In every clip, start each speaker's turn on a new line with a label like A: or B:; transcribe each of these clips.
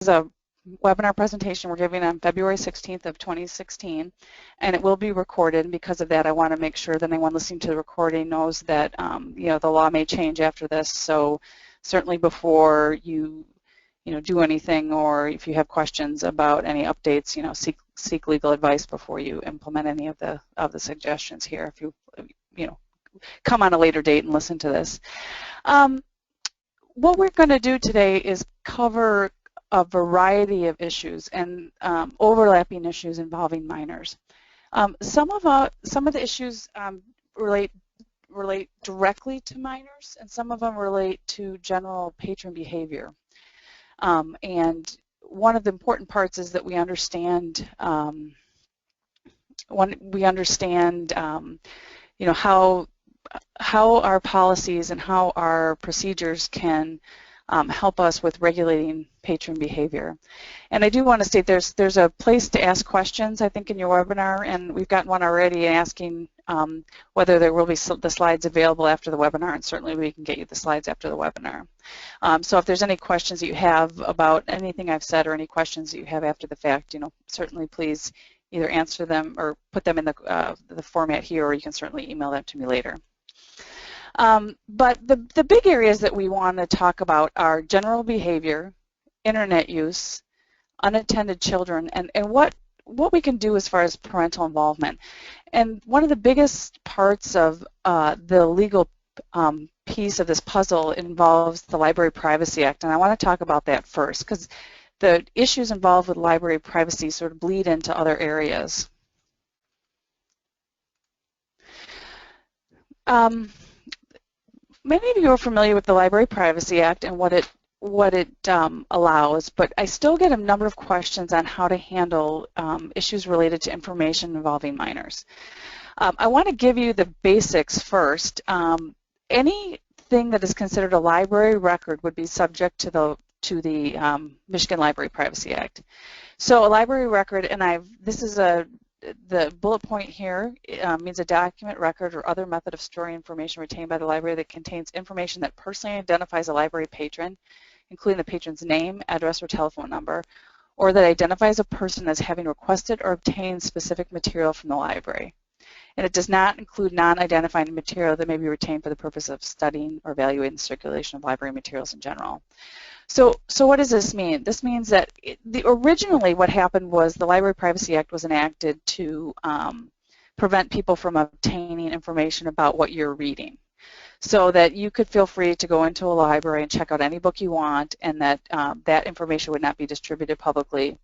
A: a webinar presentation we're giving on February 16th of 2016, and it will be recorded. Because of that, I want to make sure that anyone listening to the recording knows that the law may change after this. So certainly before you do anything, or if you have questions about any updates, seek legal advice before you implement any of the suggestions here. If you come on a later date and listen to this. What we're going to do today is cover a variety of issues and overlapping issues involving minors. Some of the issues relate directly to minors, and some of them relate to general patron behavior. And one of the important parts is that we understand how our policies and how our procedures can help us with regulating patron behavior. And I do want to state there's a place to ask questions, I think, in your webinar, and we've got one already asking whether there will be the slides available after the webinar, and certainly we can get you the slides after the webinar. So if there's any questions that you have about anything I've said or any questions that you have after the fact, certainly please either answer them or put them in the format here, or you can certainly email them to me later. But the big areas that we want to talk about are general behavior, internet use, unattended children, and what we can do as far as parental involvement. And one of the biggest parts of the legal piece of this puzzle involves the Library Privacy Act, and I want to talk about that first, because the issues involved with library privacy sort of bleed into other areas. Many of you are familiar with the Library Privacy Act and what it allows, but I still get a number of questions on how to handle issues related to information involving minors. I want to give you the basics first. Anything that is considered a library record would be subject to the Michigan Library Privacy Act. So a library record, and this is the bullet point here means a document, record, or other method of storing information retained by the library that contains information that personally identifies a library patron, including the patron's name, address, or telephone number, or that identifies a person as having requested or obtained specific material from the library. And it does not include non-identifying material that may be retained for the purpose of studying or evaluating the circulation of library materials in general. So what does this mean? This means that originally what happened was the Library Privacy Act was enacted to prevent people from obtaining information about what you're reading, so that you could feel free to go into a library and check out any book you want, and that that information would not be distributed publicly,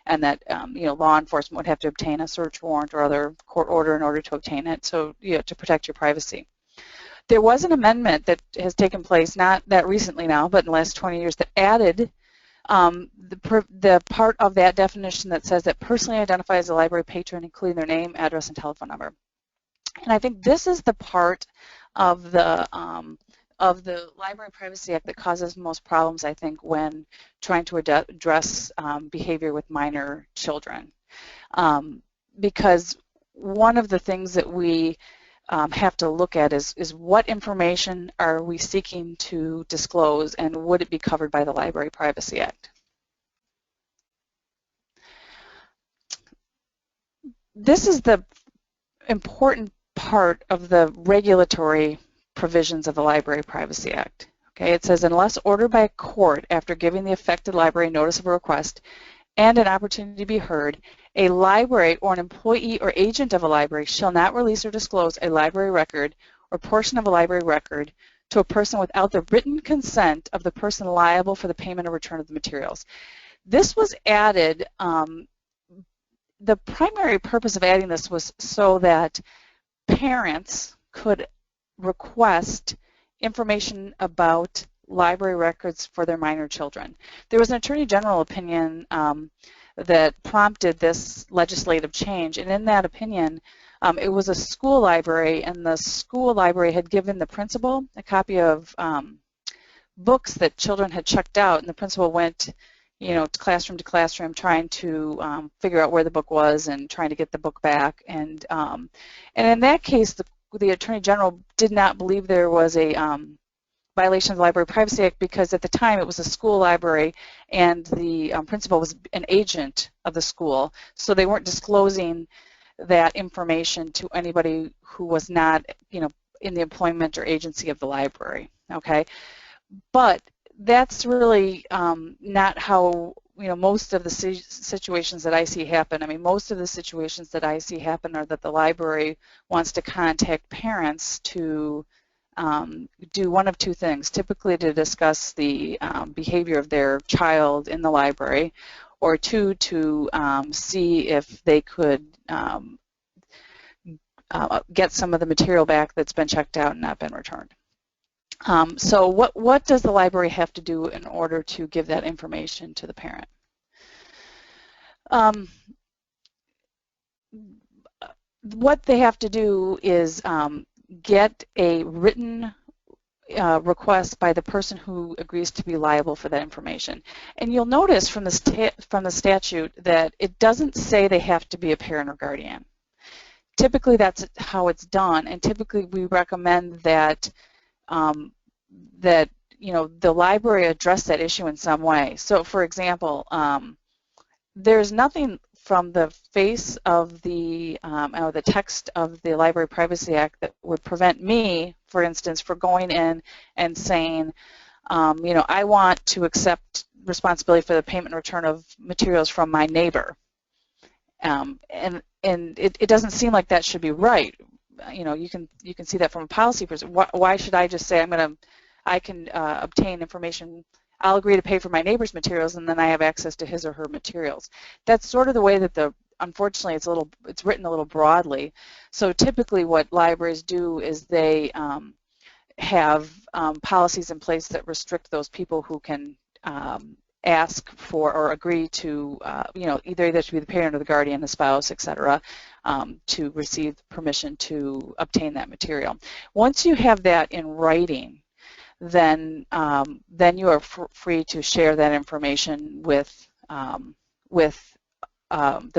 A: and that law enforcement would have to obtain a search warrant or other court order in order to obtain it, so to protect your privacy. There was an amendment that has taken place, not that recently now, but in the last 20 years, that added the part of that definition that says that personally identifies a library patron, including their name, address, and telephone number. And I think this is the part of the Library Privacy Act that causes most problems, I think, when trying to address behavior with minor children. Because one of the things that we have to look at is what information are we seeking to disclose, and would it be covered by the Library Privacy Act? This is the important part of the regulatory provisions of the Library Privacy Act. Okay, it says, unless ordered by a court after giving the affected library notice of a request and an opportunity to be heard, a library or an employee or agent of a library shall not release or disclose a library record or portion of a library record to a person without the written consent of the person liable for the payment or return of the materials. This was added, the primary purpose of adding this was so that parents could request information about library records for their minor children. There was an Attorney General opinion that prompted this legislative change, and in that opinion, it was a school library, and the school library had given the principal a copy of books that children had checked out, and the principal went, classroom to classroom trying to figure out where the book was and trying to get the book back. And in that case, the Attorney General did not believe there was a violation of the Library Privacy Act because at the time it was a school library and the principal was an agent of the school, so they weren't disclosing that information to anybody who was not, you know, in the employment or agency of the library. Okay, but that's really not how, you know, most of the situations that I see happen. I mean, most of the situations that I see happen are that the library wants to contact parents to do one of two things, typically to discuss the behavior of their child in the library, or two, to see if they could get some of the material back that's been checked out and not been returned. So what does the library have to do in order to give that information to the parent? What they have to do is get a written request by the person who agrees to be liable for that information. And you'll notice from the statute that it doesn't say they have to be a parent or guardian. Typically that's how it's done, and typically we recommend that that, you know, the library address that issue in some way. So for example, there's nothing from the face of the or the text of the Library Privacy Act that would prevent me, for instance, for going in and saying, you know, I want to accept responsibility for the payment and return of materials from my neighbor. And it doesn't seem like that should be right. You know, you can see that from a policy perspective. Why should I just say I can obtain information, I'll agree to pay for my neighbor's materials, and then I have access to his or her materials? That's sort of the way that unfortunately it's written a little broadly. So typically what libraries do is they have policies in place that restrict those people who can ask for or agree to, you know, either that should be the parent or the guardian, the spouse, etc., to receive permission to obtain that material. Once you have that in writing, then you are free to share that information with the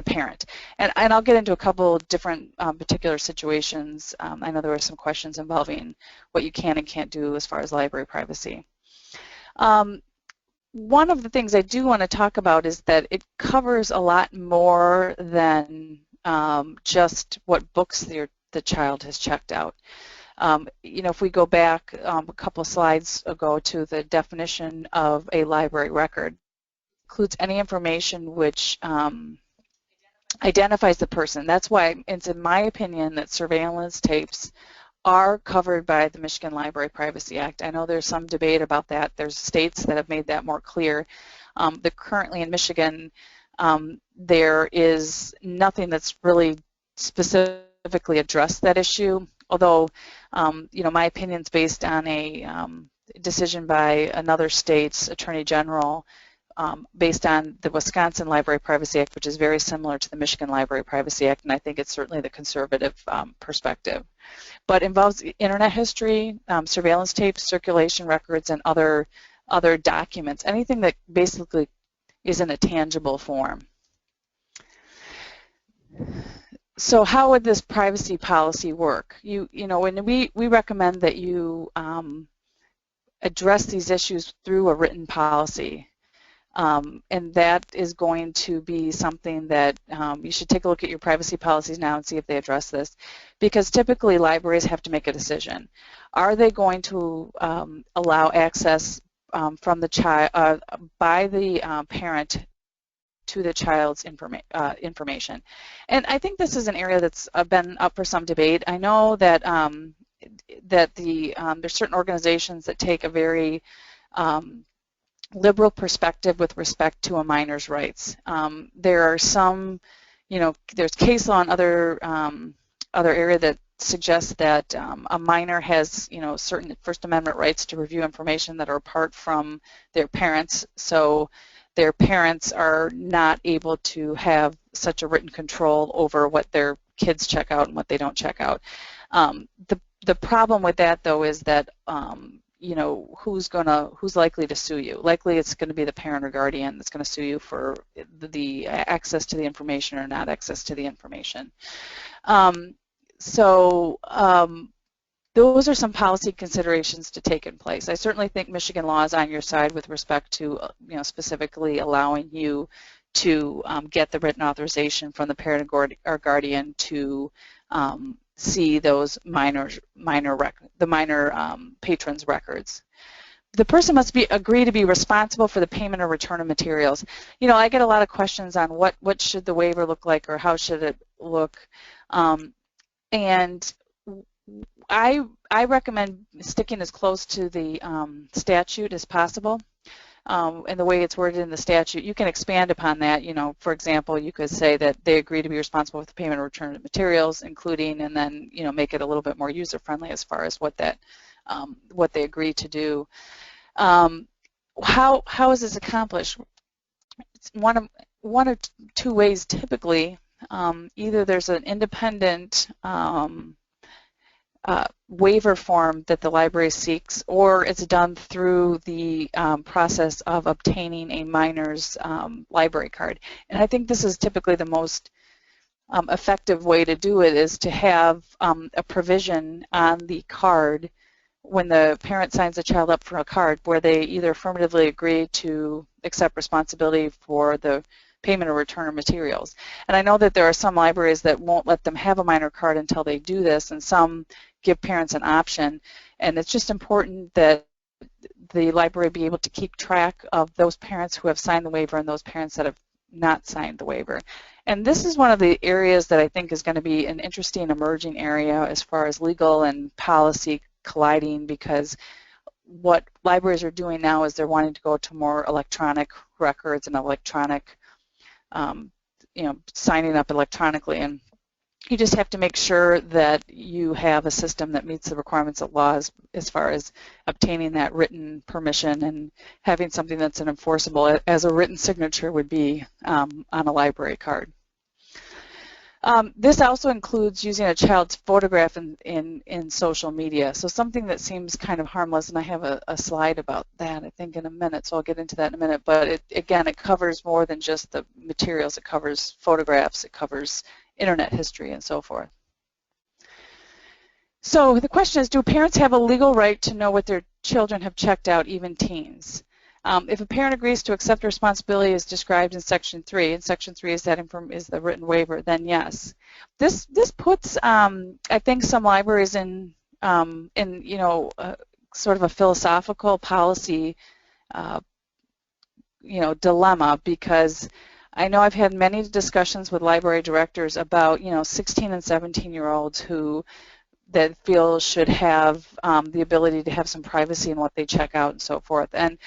A: parent. And I'll get into a couple different particular situations. I know there were some questions involving what you can and can't do as far as library privacy. One of the things I do want to talk about is that it covers a lot more than just what books the child has checked out. You know, if we go back a couple of slides ago to the definition of a library record, it includes any information which identifies the person. That's why it's in my opinion that surveillance tapes are covered by the Michigan Library Privacy Act. I know there's some debate about that. There's states that have made that more clear. That currently in Michigan, there is nothing that's really specifically addressed that issue, although, you know, my opinion is based on a decision by another state's attorney general based on the Wisconsin Library Privacy Act, which is very similar to the Michigan Library Privacy Act, and I think it's certainly the conservative perspective. But involves internet history, surveillance tapes, circulation records, and other documents, anything that basically is in a tangible form. So how would this privacy policy work? You know, when we recommend that you address these issues through a written policy. And that is going to be something that you should take a look at your privacy policies now and see if they address this, because typically libraries have to make a decision. Are they going to allow access from the child by the parent to the child's information? And I think this is an area that's been up for some debate. I know that there's certain organizations that take a very liberal perspective with respect to a minor's rights. There are some, you know, there's case law in other area that suggests that a minor has, you know, certain First Amendment rights to review information that are apart from their parents, so their parents are not able to have such a written control over what their kids check out and what they don't check out. The problem with that, though, is that you know, who's likely to sue you? Likely it's going to be the parent or guardian that's going to sue you for the access to the information or not access to the information. those are some policy considerations to take in place. I certainly think Michigan law is on your side with respect to, specifically allowing you to get the written authorization from the parent or guardian to see those minor patrons' records. The person must agree to be responsible for the payment or return of materials. I get a lot of questions on what should the waiver look like or how should it look, and I recommend sticking as close to the statute as possible. And the way it's worded in the statute, you can expand upon that. For example, you could say that they agree to be responsible for the payment or return of materials, including, and then make it a little bit more user-friendly as far as what they agree to do. How is this accomplished? It's one or two ways typically. Either there's an independent waiver form that the library seeks, or it's done through the process of obtaining a minor's library card. And I think this is typically the most effective way to do it, is to have a provision on the card when the parent signs the child up for a card where they either affirmatively agree to accept responsibility for the payment or return of materials. And I know that there are some libraries that won't let them have a minor card until they do this, and some give parents an option. And it's just important that the library be able to keep track of those parents who have signed the waiver and those parents that have not signed the waiver. And this is one of the areas that I think is going to be an interesting emerging area as far as legal and policy colliding, because what libraries are doing now is they're wanting to go to more electronic records and electronic, signing up electronically. And you just have to make sure that you have a system that meets the requirements of laws as far as obtaining that written permission and having something that's enforceable as a written signature would be on a library card. This also includes using a child's photograph in social media. So something that seems kind of harmless, and I have a slide about that, I think, in a minute, so I'll get into that in a minute. But again, it covers more than just the materials. It covers photographs, it covers internet history, and so forth. So the question is, do parents have a legal right to know what their children have checked out, even teens? If a parent agrees to accept responsibility as described in Section 3, and Section 3 is the written waiver, then yes. This puts, I think, some libraries in sort of a philosophical policy, dilemma, because I know I've had many discussions with library directors about, 16 and 17-year-olds that feel should have the ability to have some privacy in what they check out and so forth. And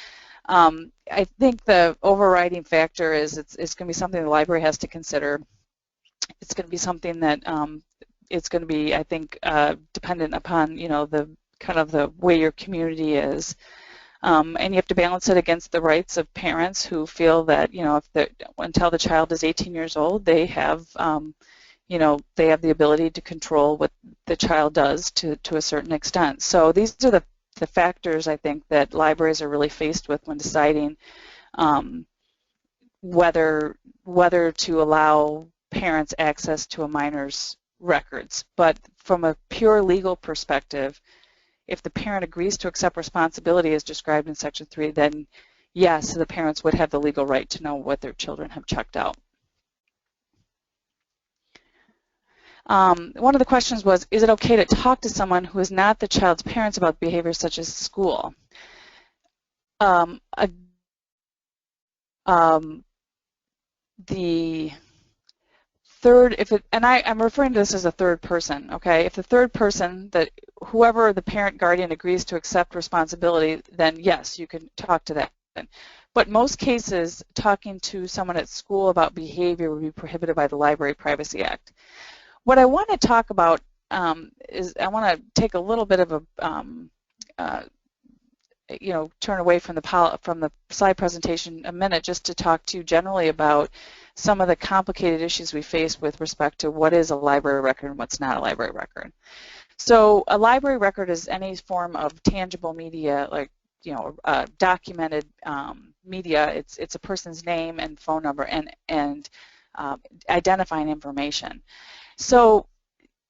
A: I think the overriding factor is it's going to be something the library has to consider. It's going to be something that it's going to be, I think, dependent upon, the kind of the way your community is. And you have to balance it against the rights of parents who feel that, until the child is 18 years old, they have, they have the ability to control what the child does to a certain extent. So these are the factors, I think, that libraries are really faced with when deciding whether to allow parents access to a minor's records. But from a pure legal perspective, if the parent agrees to accept responsibility as described in Section 3, then yes, the parents would have the legal right to know what their children have checked out. One of the questions was, is it okay to talk to someone who is not the child's parents about behaviors such as school? The third, I'm referring to this as a third person, okay? If the third person, that whoever the parent guardian agrees to accept responsibility, then yes, you can talk to that. But most cases, talking to someone at school about behavior would be prohibited by the Library Privacy Act. What I want to talk about is I want to take a little bit of a, turn away from the slide presentation a minute just to talk to you generally about some of the complicated issues we face with respect to what is a library record and what's not a library record. So a library record is any form of tangible media, like documented media. It's a person's name and phone number and identifying information. So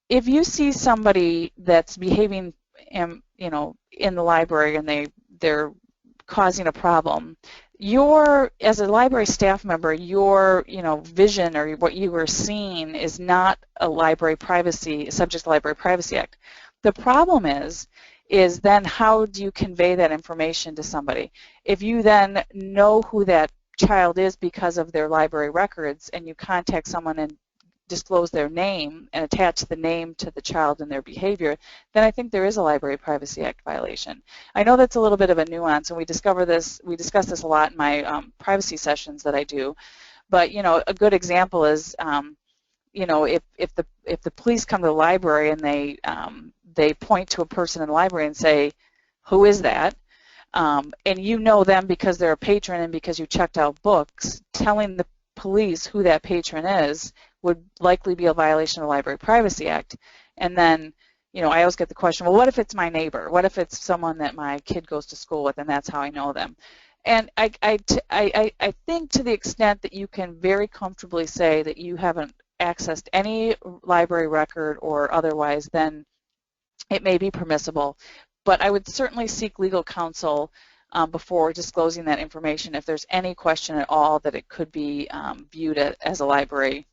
A: if you see somebody that's behaving am, in the library and they're causing a problem, as a library staff member, your vision or what you were seeing is not a library privacy subject to the Library Privacy Act. The problem is then how do you convey that information to somebody? If you then know who that child is because of their library records and you contact someone and disclose their name and attach the name to the child and their behavior, then I think there is a Library Privacy Act violation. I know that's a little bit of a nuance, and we discuss this a lot in my privacy sessions that I do. But a good example is, if the police come to the library and they point to a person in the library and say, "Who is that?" And you know them because they're a patron and because you checked out books, telling the police who that patron is would likely be a violation of the Library Privacy Act. And then, I always get the question, well, what if it's my neighbor? What if it's someone that my kid goes to school with and that's how I know them? And I think to the extent that you can very comfortably say that you haven't accessed any library record or otherwise, then it may be permissible. But I would certainly seek legal counsel before disclosing that information if there's any question at all that it could be viewed as a library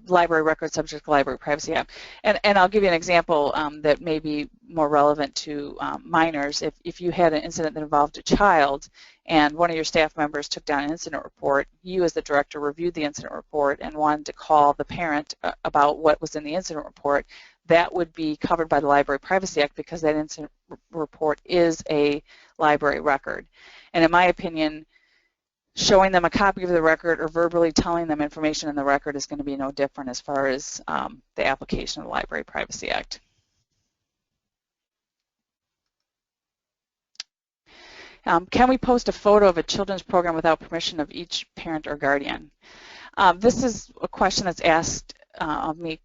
A: library record subject to Library Privacy Act. And I'll give you an example that may be more relevant to minors. If you had an incident that involved a child and one of your staff members took down an incident report, you as the director reviewed the incident report and wanted to call the parent about what was in the incident report, that would be covered by the Library Privacy Act because that incident report is a library record. And in my opinion, showing them a copy of the record or verbally telling them information in the record is going to be no different as far as the application of the Library Privacy Act. Can we post a photo of a children's program without permission of each parent or guardian? This is a question that's asked of me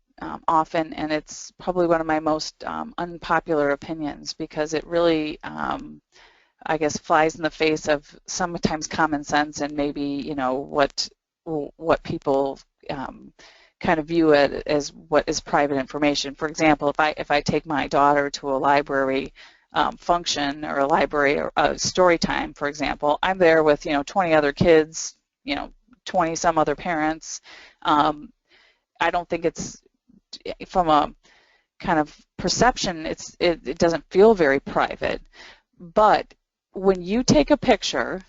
A: often, and it's probably one of my most unpopular opinions because it really I guess flies in the face of sometimes common sense and maybe what people kind of view it as what is private information. For example, if I take my daughter to a library function or a library or a story time, for example, I'm there with 20 other kids, 20 some other parents. I don't think it's, from a kind of perception, it doesn't feel very private. But when you take a picture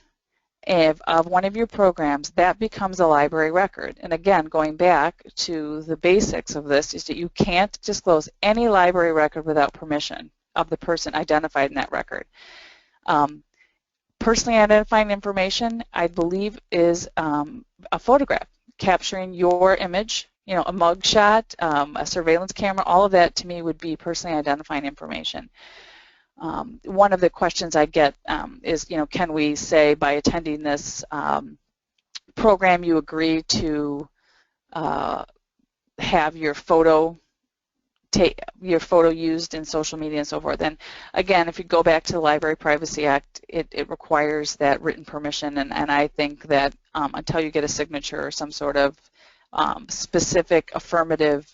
A: of one of your programs, that becomes a library record. And again, going back to the basics of this is that you can't disclose any library record without permission of the person identified in that record. Personally identifying information, I believe, is a photograph capturing your image, a mug shot, a surveillance camera. All of that to me would be personally identifying information. One of the questions I get is, can we say by attending this program you agree to have your photo used in social media and so forth? And again, if you go back to the Library Privacy Act, it requires that written permission, and I think that until you get a signature or some sort of specific affirmative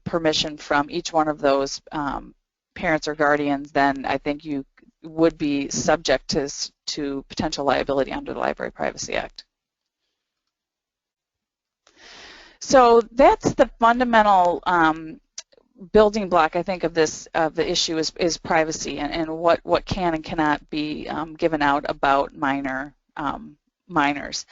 A: permission from each one of those parents or guardians, then I think you would be subject to potential liability under the Library Privacy Act. So that's the fundamental building block, I think, of the issue is privacy and what can and cannot be given out about minors.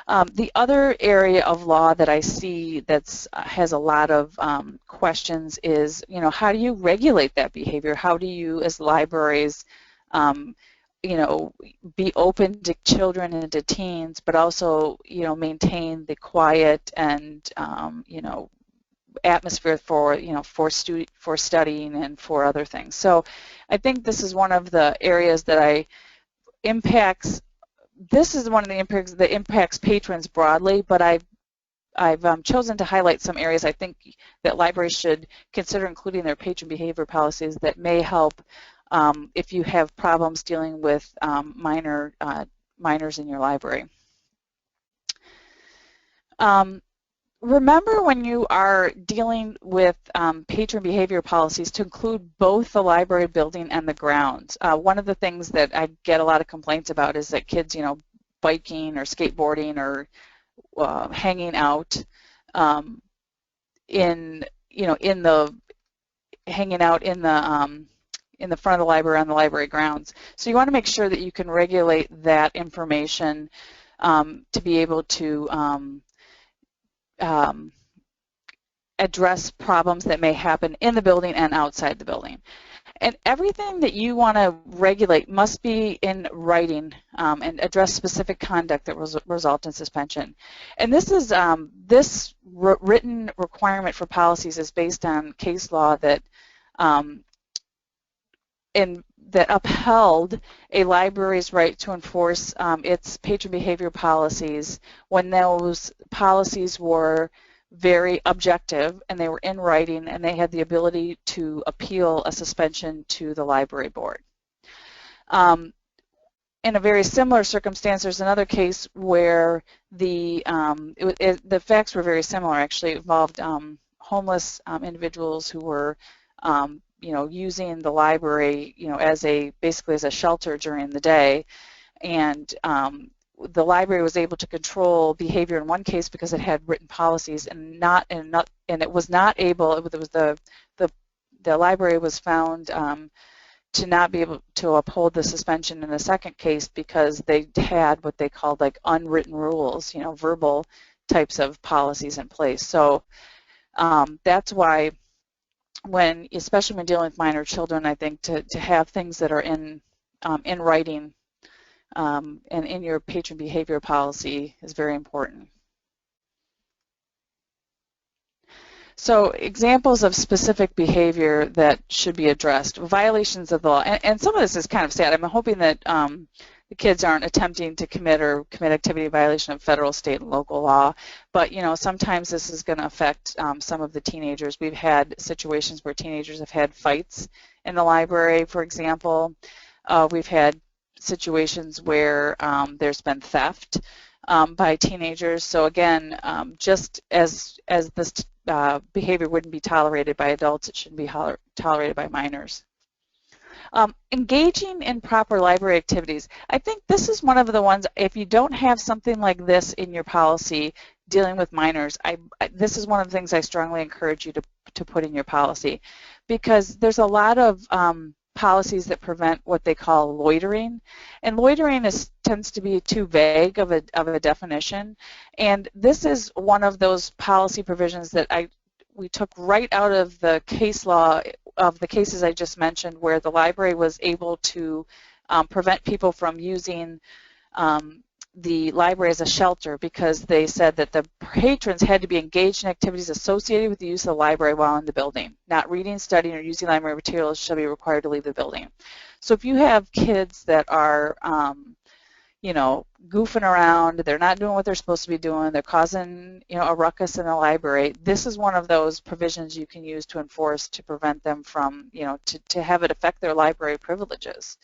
A: The other area of law that I see that has a lot of questions is, how do you regulate that behavior? How do you, as libraries, be open to children and to teens, but also, maintain the quiet and, atmosphere for studying and for other things. So I think this is one of the areas that this is one of the impacts that impacts patrons broadly, but I've chosen to highlight some areas I think that libraries should consider including their patron behavior policies that may help if you have problems dealing with minors in your library. remember when you are dealing with patron behavior policies to include both the library building and the grounds. One of the things that I get a lot of complaints about is that kids, biking or skateboarding or hanging out in the front of the library on the library grounds. So you want to make sure that you can regulate that information to be able to address problems that may happen in the building and outside the building. And everything that you want to regulate must be in writing and address specific conduct that will result in suspension. And this is written requirement for policies is based on case law that that upheld a library's right to enforce its patron behavior policies when those policies were very objective and they were in writing and they had the ability to appeal a suspension to the library board. In a very similar circumstance, there's another case where the facts were very similar. Actually, it involved homeless individuals who were using the library, basically as a shelter during the day, and the library was able to control behavior in one case because it had written policies, and it was not able. It was the library was found to not be able to uphold the suspension in the second case because they had what they called like unwritten rules, verbal types of policies in place. So that's why, especially when dealing with minor children, I think to have things that are in writing and in your patron behavior policy is very important. So examples of specific behavior that should be addressed, violations of the law, and some of this is kind of sad. I'm hoping that the kids aren't attempting to commit activity violation of federal, state, and local law, but sometimes this is going to affect some of the teenagers. We've had situations where teenagers have had fights in the library, for example. We've had situations where there's been theft by teenagers. So again, just as this behavior wouldn't be tolerated by adults, it shouldn't be tolerated by minors. Engaging in proper library activities. I think this is one of the ones, if you don't have something like this in your policy dealing with minors, this is one of the things I strongly encourage you to put in your policy, because there's a lot of policies that prevent what they call loitering, and loitering tends to be too vague of a definition, and this is one of those policy provisions that we took right out of the case law of the cases I just mentioned, where the library was able to prevent people from using the library as a shelter, because they said that the patrons had to be engaged in activities associated with the use of the library while in the building. Not reading, studying, or using library materials shall be required to leave the building. So if you have kids that are goofing around, they're not doing what they're supposed to be doing, they're causing a ruckus in the library, this is one of those provisions you can use to enforce to prevent them from to have it affect their library privileges.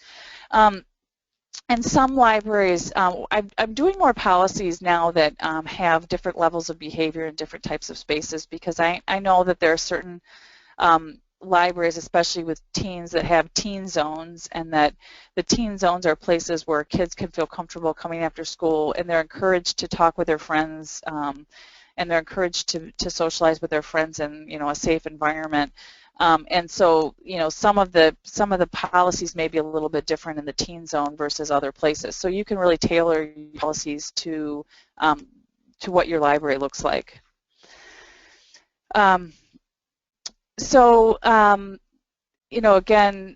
A: And some libraries, I'm doing more policies now that have different levels of behavior in different types of spaces, because I know that there are certain libraries, especially with teens, that have teen zones, and that the teen zones are places where kids can feel comfortable coming after school, and they're encouraged to talk with their friends, and they're encouraged to socialize with their friends in a safe environment. And so, some of the policies may be a little bit different in the teen zone versus other places. So you can really tailor your policies to what your library looks like. Again,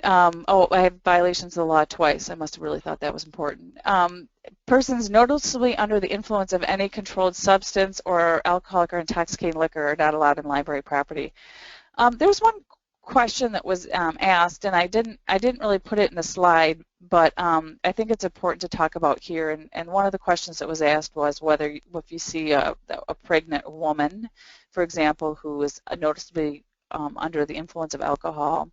A: I have violations of the law twice. I must have really thought that was important. Persons noticeably under the influence of any controlled substance or alcoholic or intoxicating liquor are not allowed in library property. There was one question that was asked, and I didn't really put it in the slide, but I think it's important to talk about here. And one of the questions that was asked was whether, if you see a pregnant woman, for example, who is noticeably under the influence of alcohol,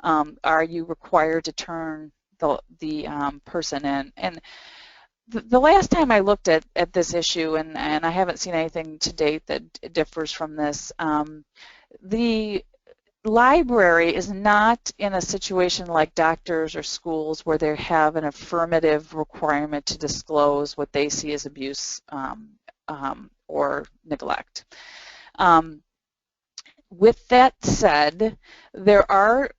A: are you required to turn the person in? And The last time I looked at this issue, and I haven't seen anything to date that differs from this, the library is not in a situation like doctors or schools where they have an affirmative requirement to disclose what they see as abuse or neglect. With that said, there are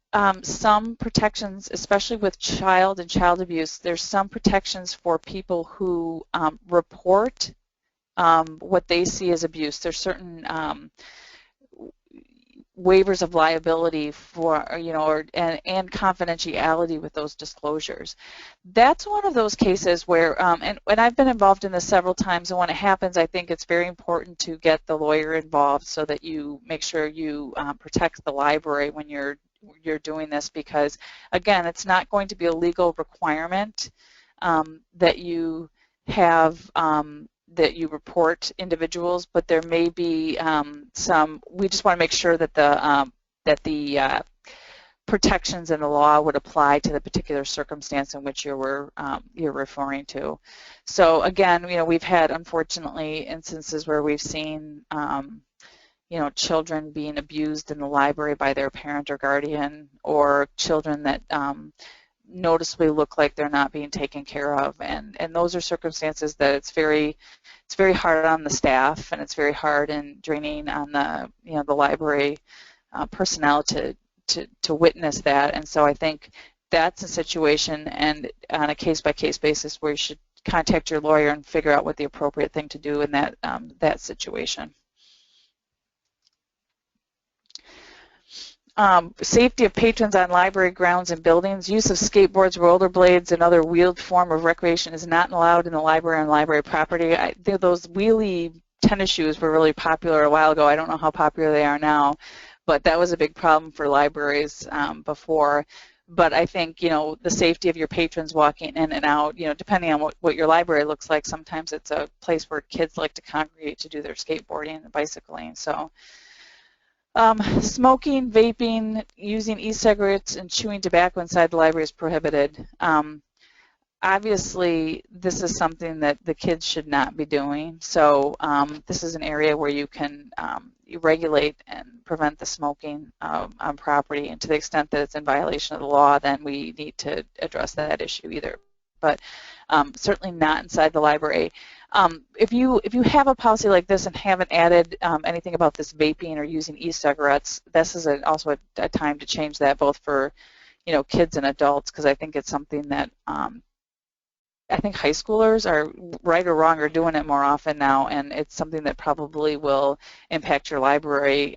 A: some protections, especially with child and child abuse. There's some protections for people who report what they see as abuse. There's certain waivers of liability for, and confidentiality with those disclosures. That's one of those cases where, and I've been involved in this several times, and when it happens, I think it's very important to get the lawyer involved so that you make sure you protect the library when you're doing this, because again, it's not going to be a legal requirement that you have that you report individuals, but there may be some. We just want to make sure that the protections in the law would apply to the particular circumstance in which you're referring to. So again, we've had, unfortunately, instances where we've seen children being abused in the library by their parent or guardian, or children that noticeably look like they're not being taken care of, and those are circumstances that it's very hard on the staff, and it's very hard and draining on the library personnel to witness that. And so I think that's a situation, and on a case-by-case basis, where you should contact your lawyer and figure out what the appropriate thing to do in that situation. Safety of patrons on library grounds and buildings. Use of skateboards, rollerblades, and other wheeled form of recreation is not allowed in the library and library property. I think those wheelie tennis shoes were really popular a while ago. I don't know how popular they are now, but that was a big problem for libraries before. But I think, the safety of your patrons walking in and out, depending on what your library looks like, sometimes it's a place where kids like to congregate to do their skateboarding and bicycling. So. Smoking, vaping, using e-cigarettes, and chewing tobacco inside the library is prohibited. Obviously, this is something that the kids should not be doing. So this is an area where you can regulate and prevent the smoking on property. And to the extent that it's in violation of the law, then we need to address that issue either. But certainly not inside the library. If you have a policy like this and haven't added anything about this vaping or using e-cigarettes, this is also a time to change that, both for kids and adults, because I think it's something that I think high schoolers, are right or wrong, are doing it more often now, and it's something that probably will impact your library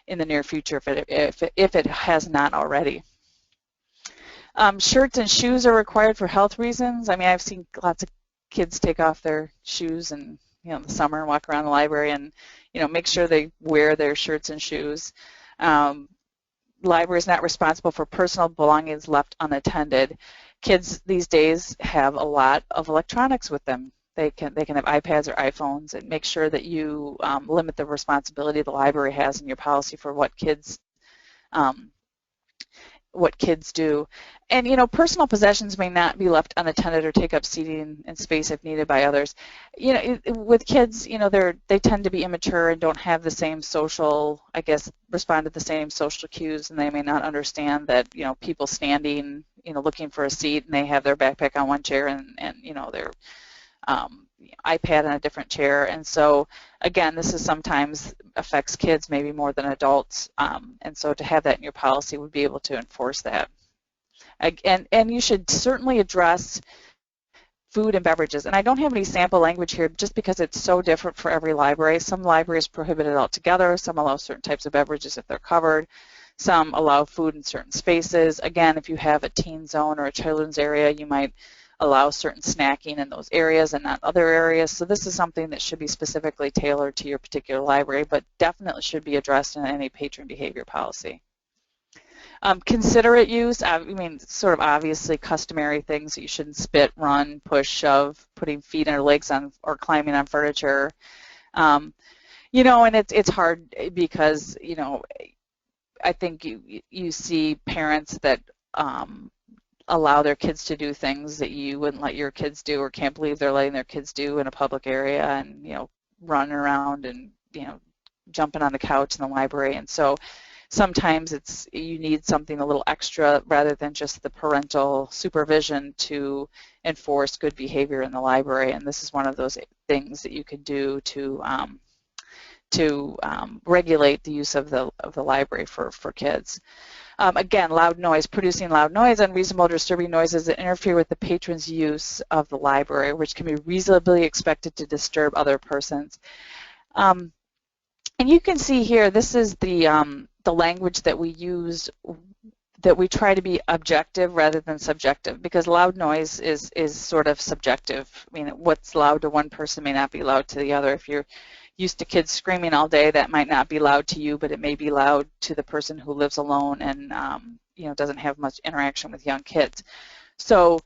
A: in the near future if it has not already. Shirts and shoes are required for health reasons. I mean, I've seen lots of kids take off their shoes in the summer and walk around the library, and make sure they wear their shirts and shoes. Library is not responsible for personal belongings left unattended. Kids these days have a lot of electronics with them. They can have iPads or iPhones, and make sure that you limit the responsibility the library has in your policy for what kids do. And personal possessions may not be left unattended or take up seating and space if needed by others. With kids, they tend to be immature and don't have the same respond to the same social cues, and they may not understand that people standing looking for a seat, and they have their backpack on one chair and their iPad on a different chair. And so again, this is sometimes affects kids maybe more than adults, and so to have that in your policy would be able to enforce that. And you should certainly address food and beverages. And I don't have any sample language here just because it's so different for every library. Some libraries prohibit it altogether. Some allow certain types of beverages if they're covered. Some allow food in certain spaces. Again, if you have a teen zone or a children's area, you might allow certain snacking in those areas and not other areas. So this is something that should be specifically tailored to your particular library, but definitely should be addressed in any patron behavior policy. Considerate use, I mean, sort of obviously customary things that you shouldn't spit, run, push, shove, putting feet or legs on or climbing on furniture. And it's hard because, I think you see parents that allow their kids to do things that you wouldn't let your kids do, or can't believe they're letting their kids do in a public area, and run around and jumping on the couch in the library. And so sometimes you need something a little extra rather than just the parental supervision to enforce good behavior in the library. And this is one of those things that you could do to regulate the use of the library for kids. Again, loud noise, producing loud noise, unreasonable or disturbing noises that interfere with the patron's use of the library, which can be reasonably expected to disturb other persons. And you can see here, this is the language that we use, that we try to be objective rather than subjective, because loud noise is sort of subjective. I mean, what's loud to one person may not be loud to the other. If you're used to kids screaming all day, that might not be loud to you, but it may be loud to the person who lives alone and doesn't have much interaction with young kids. So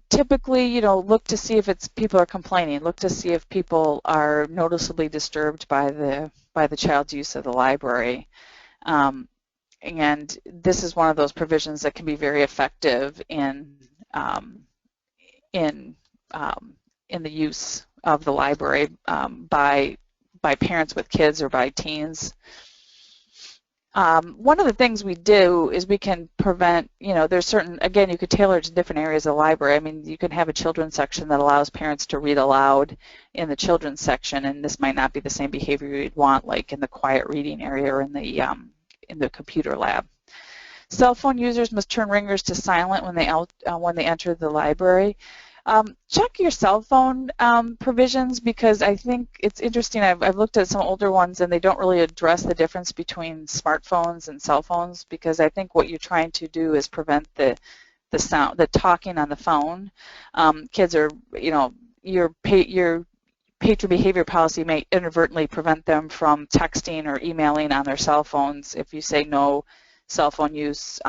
A: typically, look to see if people are complaining. Look to see if people are noticeably disturbed by the child's use of the library. And this is one of those provisions that can be very effective in the use of the library by parents with kids or by teens. One of the things we do is we can prevent, there's certain, again, you could tailor it to different areas of the library. I mean, you can have a children's section that allows parents to read aloud in the children's section, and this might not be the same behavior you'd want like in the quiet reading area or in the computer lab. Cell phone users must turn ringers to silent when they enter the library. Check your cell phone provisions, because I think it's interesting. I've looked at some older ones and they don't really address the difference between smartphones and cell phones, because I think what you're trying to do is prevent the talking on the phone. Kids are, your patron behavior policy may inadvertently prevent them from texting or emailing on their cell phones if you say no cell phone use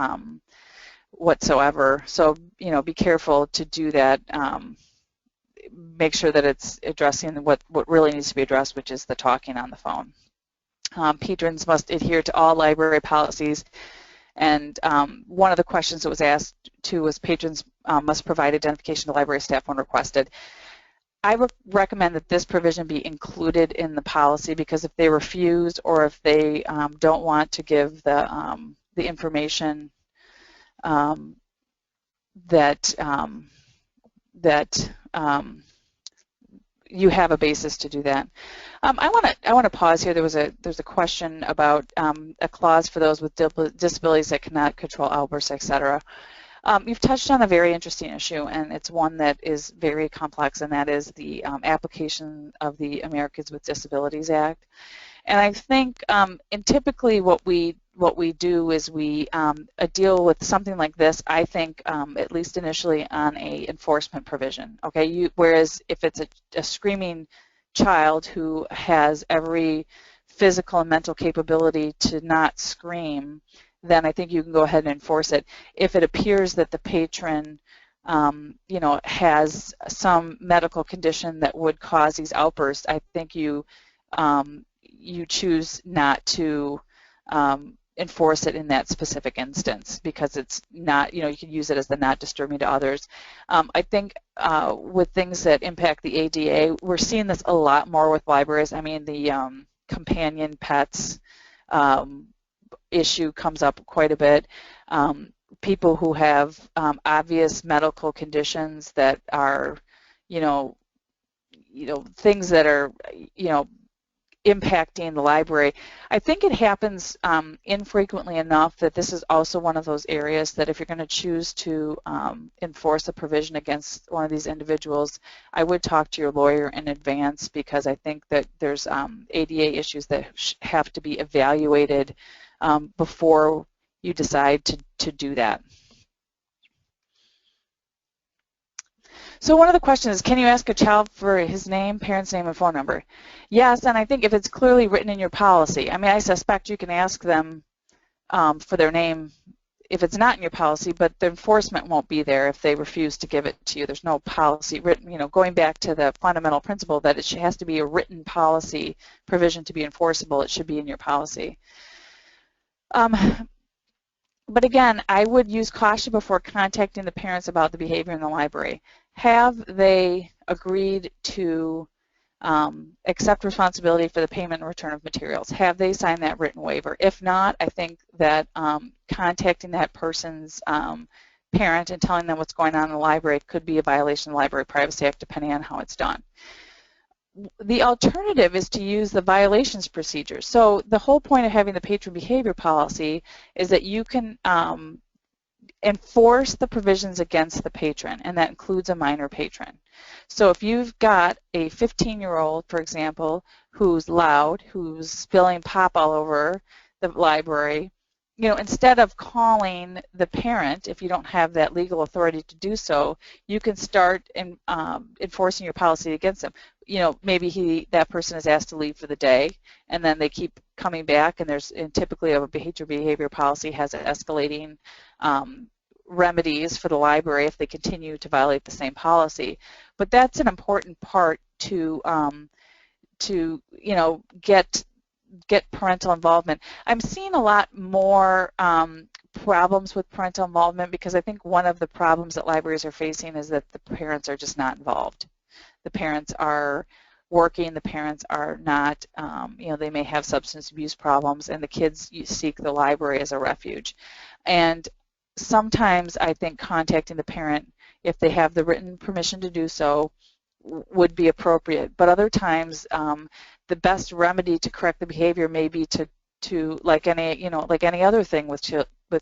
A: whatsoever. So, be careful to do that. Make sure that it's addressing what really needs to be addressed, which is the talking on the phone. Patrons must adhere to all library policies, and one of the questions that was asked too was patrons must provide identification to library staff when requested. I would recommend that this provision be included in the policy, because if they refuse or if they don't want to give the information that you have a basis to do that. I want to pause here. There's a question about a clause for those with disabilities that cannot control outbursts, etc. You've touched on a very interesting issue, and it's one that is very complex, and that is the application of the Americans with Disabilities Act. And I think, and typically what we do is we deal with something like this, I think, at least initially, on a enforcement provision. Okay, whereas if it's a screaming child who has every physical and mental capability to not scream, then I think you can go ahead and enforce it. If it appears that the patron has some medical condition that would cause these outbursts, I think you choose not to enforce it in that specific instance, because it's not, you can use it as the not disturbing to others. I think with things that impact the ADA, we're seeing this a lot more with libraries. I mean, the companion pets issue comes up quite a bit. People who have obvious medical conditions that are, things that are, impacting the library. I think it happens infrequently enough that this is also one of those areas that if you're going to choose to enforce a provision against one of these individuals, I would talk to your lawyer in advance, because I think that there's ADA issues that have to be evaluated before you decide to do that. So one of the questions is, can you ask a child for his name, parent's name, and phone number? Yes, and I think if it's clearly written in your policy, I mean, I suspect you can ask them for their name if it's not in your policy, but the enforcement won't be there if they refuse to give it to you. There's no policy written, going back to the fundamental principle that it has to be a written policy provision to be enforceable. It should be in your policy. But again, I would use caution before contacting the parents about the behavior in the library. Have they agreed to accept responsibility for the payment and return of materials? Have they signed that written waiver? If not, I think that contacting that person's parent and telling them what's going on in the library could be a violation of the Library Privacy Act depending on how it's done. The alternative is to use the violations procedure. So the whole point of having the patron behavior policy is that you can enforce the provisions against the patron, and that includes a minor patron. So if you've got a 15-year-old, for example, who's loud, who's spilling pop all over the library, you know, instead of calling the parent, if you don't have that legal authority to do so, you can start enforcing your policy against them. You know, maybe that person is asked to leave for the day, and then they keep coming back, and typically a behavior policy has escalating remedies for the library if they continue to violate the same policy. But that's an important part to you know, get parental involvement. I'm seeing a lot more problems with parental involvement because I think one of the problems that libraries are facing is that the parents are just not involved. The parents are working, the parents are not, you know, they may have substance abuse problems, and the kids seek the library as a refuge. And sometimes I think contacting the parent, if they have the written permission to do so, would be appropriate. But other times, the best remedy to correct the behavior may be to like any, you know, like any other thing with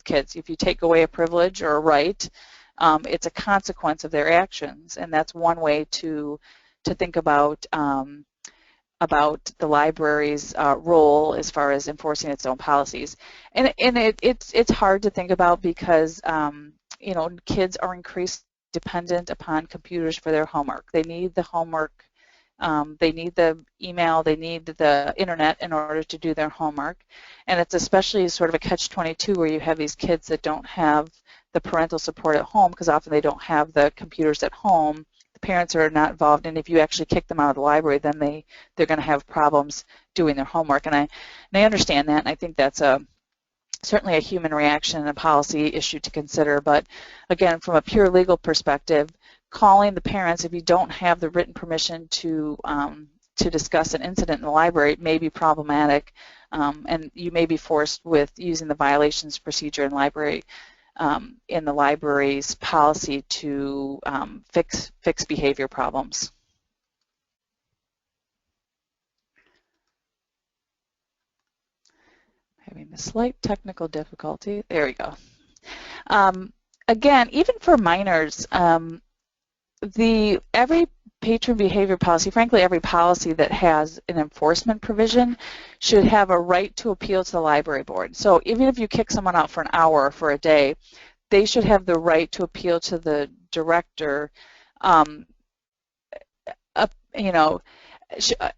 A: kids. If you take away a privilege or a right, it's a consequence of their actions, and that's one way to think about the library's role as far as enforcing its own policies. And it's hard to think about because you know, kids are increasingly dependent upon computers for their homework. They need the homework, they need the email, they need the internet in order to do their homework. And it's especially sort of a catch-22 where you have these kids that don't have the parental support at home because often they don't have the computers at home. The parents are not involved, and if you actually kick them out of the library, then they're going to have problems doing their homework. And I understand that, and I think that's certainly a human reaction and a policy issue to consider. But again, from a pure legal perspective, calling the parents if you don't have the written permission to discuss an incident in the library may be problematic, and you may be forced with using the violations procedure in the library's policy to fix behavior problems. Having a slight technical difficulty. There we go. Again, even for minors, every patron behavior policy, frankly, every policy that has an enforcement provision should have a right to appeal to the library board. So even if you kick someone out for an hour or for a day, they should have the right to appeal to the director. You know,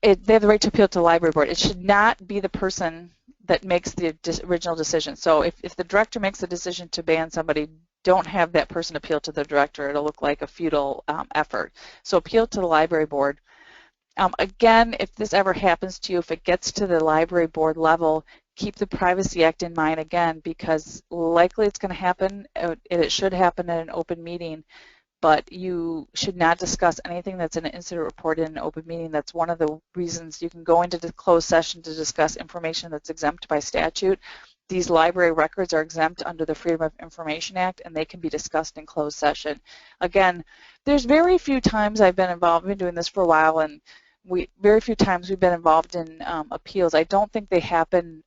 A: they have the right to appeal to the library board. It should not be the person that makes the original decision. So if the director makes the decision to ban somebody, don't have that person appeal to the director. It'll look like a futile effort. So appeal to the library board. Again, if this ever happens to you, if it gets to the library board level, keep the Privacy Act in mind again, because likely it's going to happen, and it should happen at an open meeting, but you should not discuss anything that's in an incident report in an open meeting. That's one of the reasons you can go into the closed session to discuss information that's exempt by statute. These library records are exempt under the Freedom of Information Act, and they can be discussed in closed session. Again, there's very few times I've been involved. I've been doing this for a while, and very few times we've been involved in appeals. I don't think they happen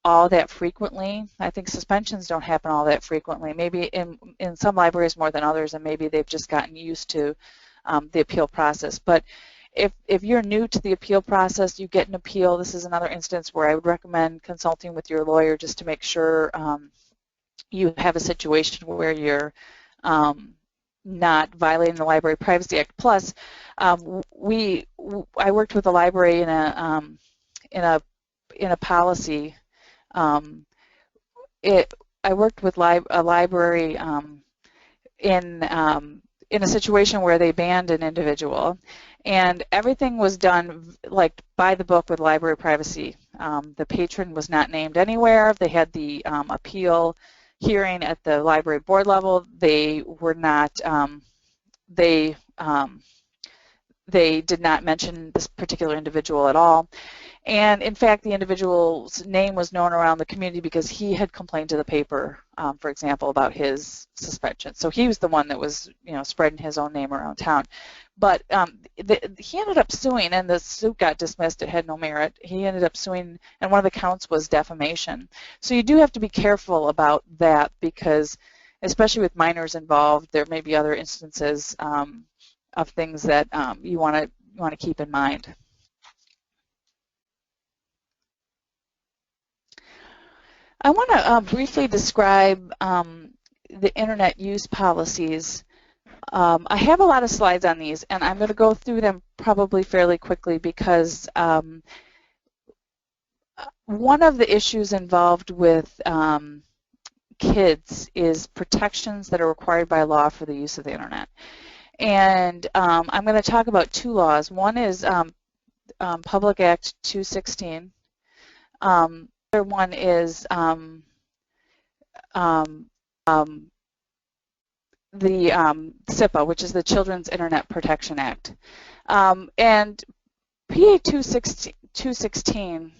A: all that frequently. I think suspensions don't happen all that frequently. Maybe in some libraries more than others, and maybe they've just gotten used to the appeal process. But if you're new to the appeal process, you get an appeal. This is another instance where I would recommend consulting with your lawyer just to make sure you have a situation where you're not violating the Library Privacy Act. Plus, I worked with a library in a policy. I worked with a library in a situation where they banned an individual, and everything was done like by the book with Library Privacy The patron was not named anywhere. They had the appeal hearing at the library board level. They were not, they did not mention this particular individual at all. And in fact, the individual's name was known around the community because he had complained to the paper, for example, about his suspension. So he was the one that was, spreading his own name around town. But he ended up suing, and the suit got dismissed. It had no merit. He ended up suing, and one of the counts was defamation. So you do have to be careful about that because, especially with minors involved, there may be other instances of things that you want to keep in mind. I want to briefly describe the internet use policies. I have a lot of slides on these, and I'm going to go through them probably fairly quickly because one of the issues involved with kids is protections that are required by law for the use of the internet. And I'm going to talk about two laws. One is Public Act 216. The other one is the CIPA, which is the Children's Internet Protection Act. And PA 216,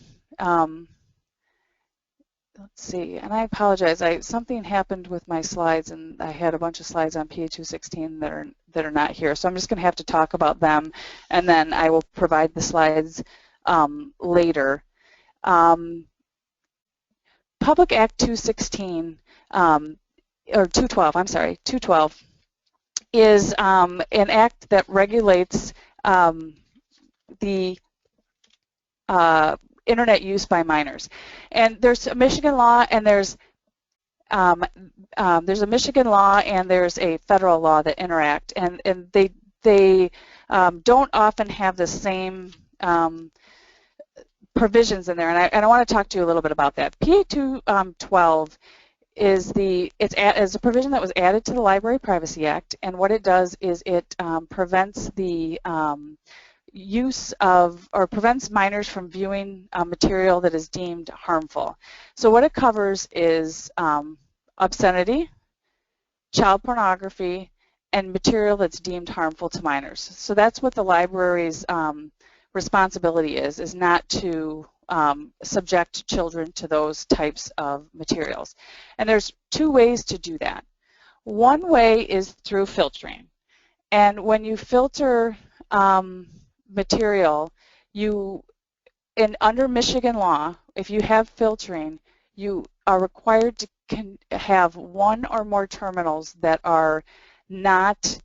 A: let's see, and I apologize, something happened with my slides and I had a bunch of slides on PA 216 that are not here, so I'm just going to have to talk about them and then I will provide the slides later. Public Act 216, or 212, I'm sorry, 212, is an act that regulates the internet use by minors. And there's a Michigan law, and there's a Michigan law, and there's a federal law that interact, and they don't often have the same provisions in there, and I want to talk to you a little bit about that. PA 212 is a provision that was added to the Library Privacy Act, and what it does is it prevents the use of, or prevents minors from viewing material that is deemed harmful. So what it covers is obscenity, child pornography, and material that's deemed harmful to minors. So that's what the library's responsibility is not to subject children to those types of materials. And there's two ways to do that. One way is through filtering. And when you filter material, under Michigan law, if you have filtering, you are required to have one or more terminals that are not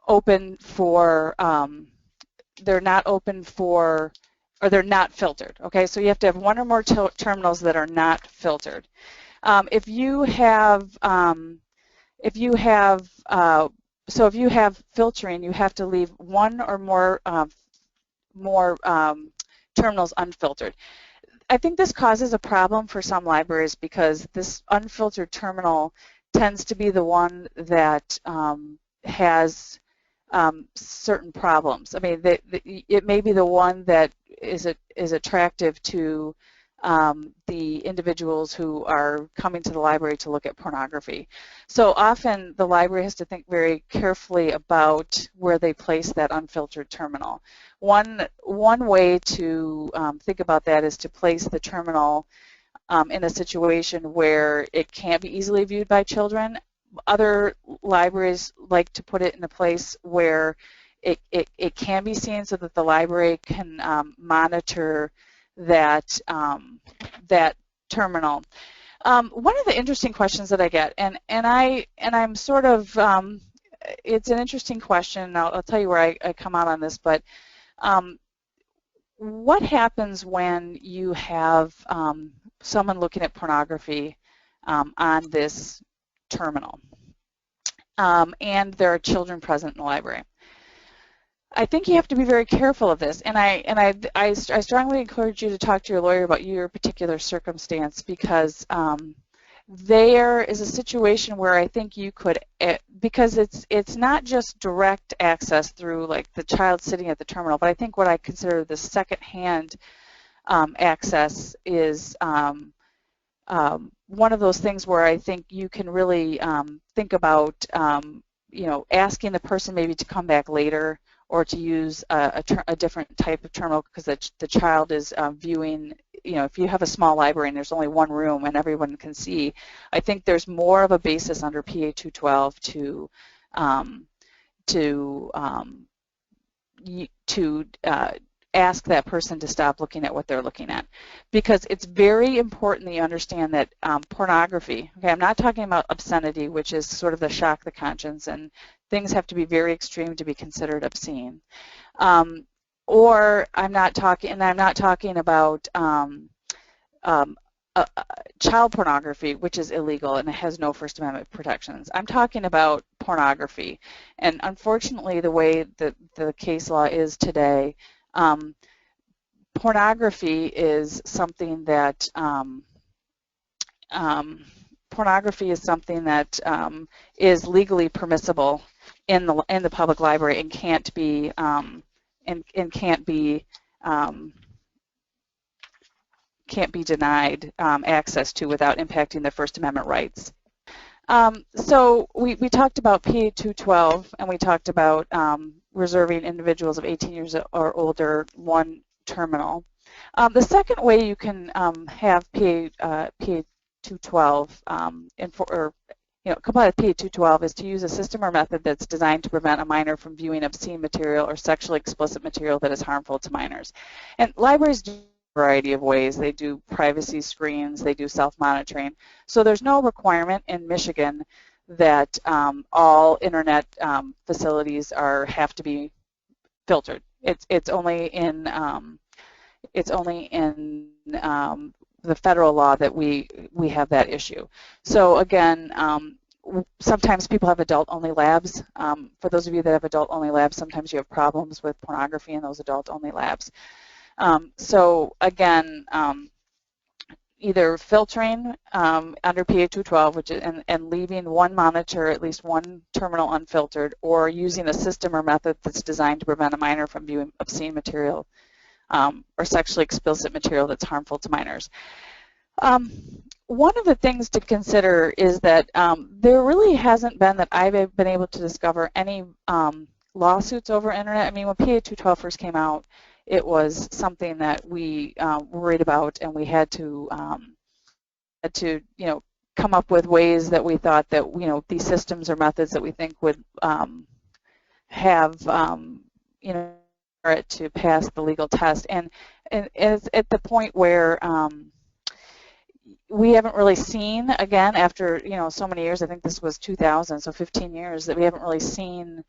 A: open for they're not filtered, okay? So you have to have one or more terminals that are not filtered. If you have filtering, you have to leave one or more terminals unfiltered. I think this causes a problem for some libraries because this unfiltered terminal tends to be the one that has certain problems. I mean, it may be the one that is attractive to the individuals who are coming to the library to look at pornography. So often the library has to think very carefully about where they place that unfiltered terminal. One way to think about that is to place the terminal in a situation where it can't be easily viewed by children. Other libraries like to put it in a place where it can be seen so that the library can monitor that terminal. One of the interesting questions that I get, and I'm sort of, it's an interesting question. I'll tell you where I come out on this, but what happens when you have someone looking at pornography on this terminal, and there are children present in the library? I think you have to be very careful of this, and I strongly encourage you to talk to your lawyer about your particular circumstance, because there is a situation where I think you could, because it's not just direct access through like the child sitting at the terminal, but I think what I consider the second-hand access is one of those things where I think you can really think about, you know, asking the person maybe to come back later or to use a different type of terminal because the child is viewing, you know, if you have a small library and there's only one room and everyone can see, I think there's more of a basis under PA 212 to ask that person to stop looking at what they're looking at, because it's very important that you understand that pornography, okay, I'm not talking about obscenity, which is sort of the shock the conscience, and things have to be very extreme to be considered obscene, or I'm not talking about child pornography, which is illegal and it has no First Amendment protections. I'm talking about pornography, and unfortunately the way that the case law is today, pornography is something that is legally permissible in the public library and can't be denied access to without impacting the First Amendment rights. So we talked about PA 212, and we talked about reserving individuals of 18 years or older one terminal. The second way you can have PA 212 comply with PA 212 is to use a system or method that's designed to prevent a minor from viewing obscene material or sexually explicit material that is harmful to minors. And libraries do a variety of ways. They do privacy screens, they do self-monitoring. So there's no requirement in Michigan that all internet facilities have to be filtered. It's only in the federal law that we have that issue. So again, sometimes people have adult-only labs. For those of you that have adult-only labs, sometimes you have problems with pornography in those adult-only labs. So again, either filtering under PA 212, which is, and leaving one monitor, at least one terminal unfiltered, or using a system or method that's designed to prevent a minor from viewing obscene material or sexually explicit material that's harmful to minors. One of the things to consider is that there really hasn't been, that I've been able to discover, any lawsuits over internet. I mean, when PA 212 first came out, it was something that we worried about, and we had to come up with ways that we thought that these systems or methods that we think would have it to pass the legal test, and it's at the point where we haven't really seen, again, after so many years, I think this was 2000, so 15 years, that we haven't really seen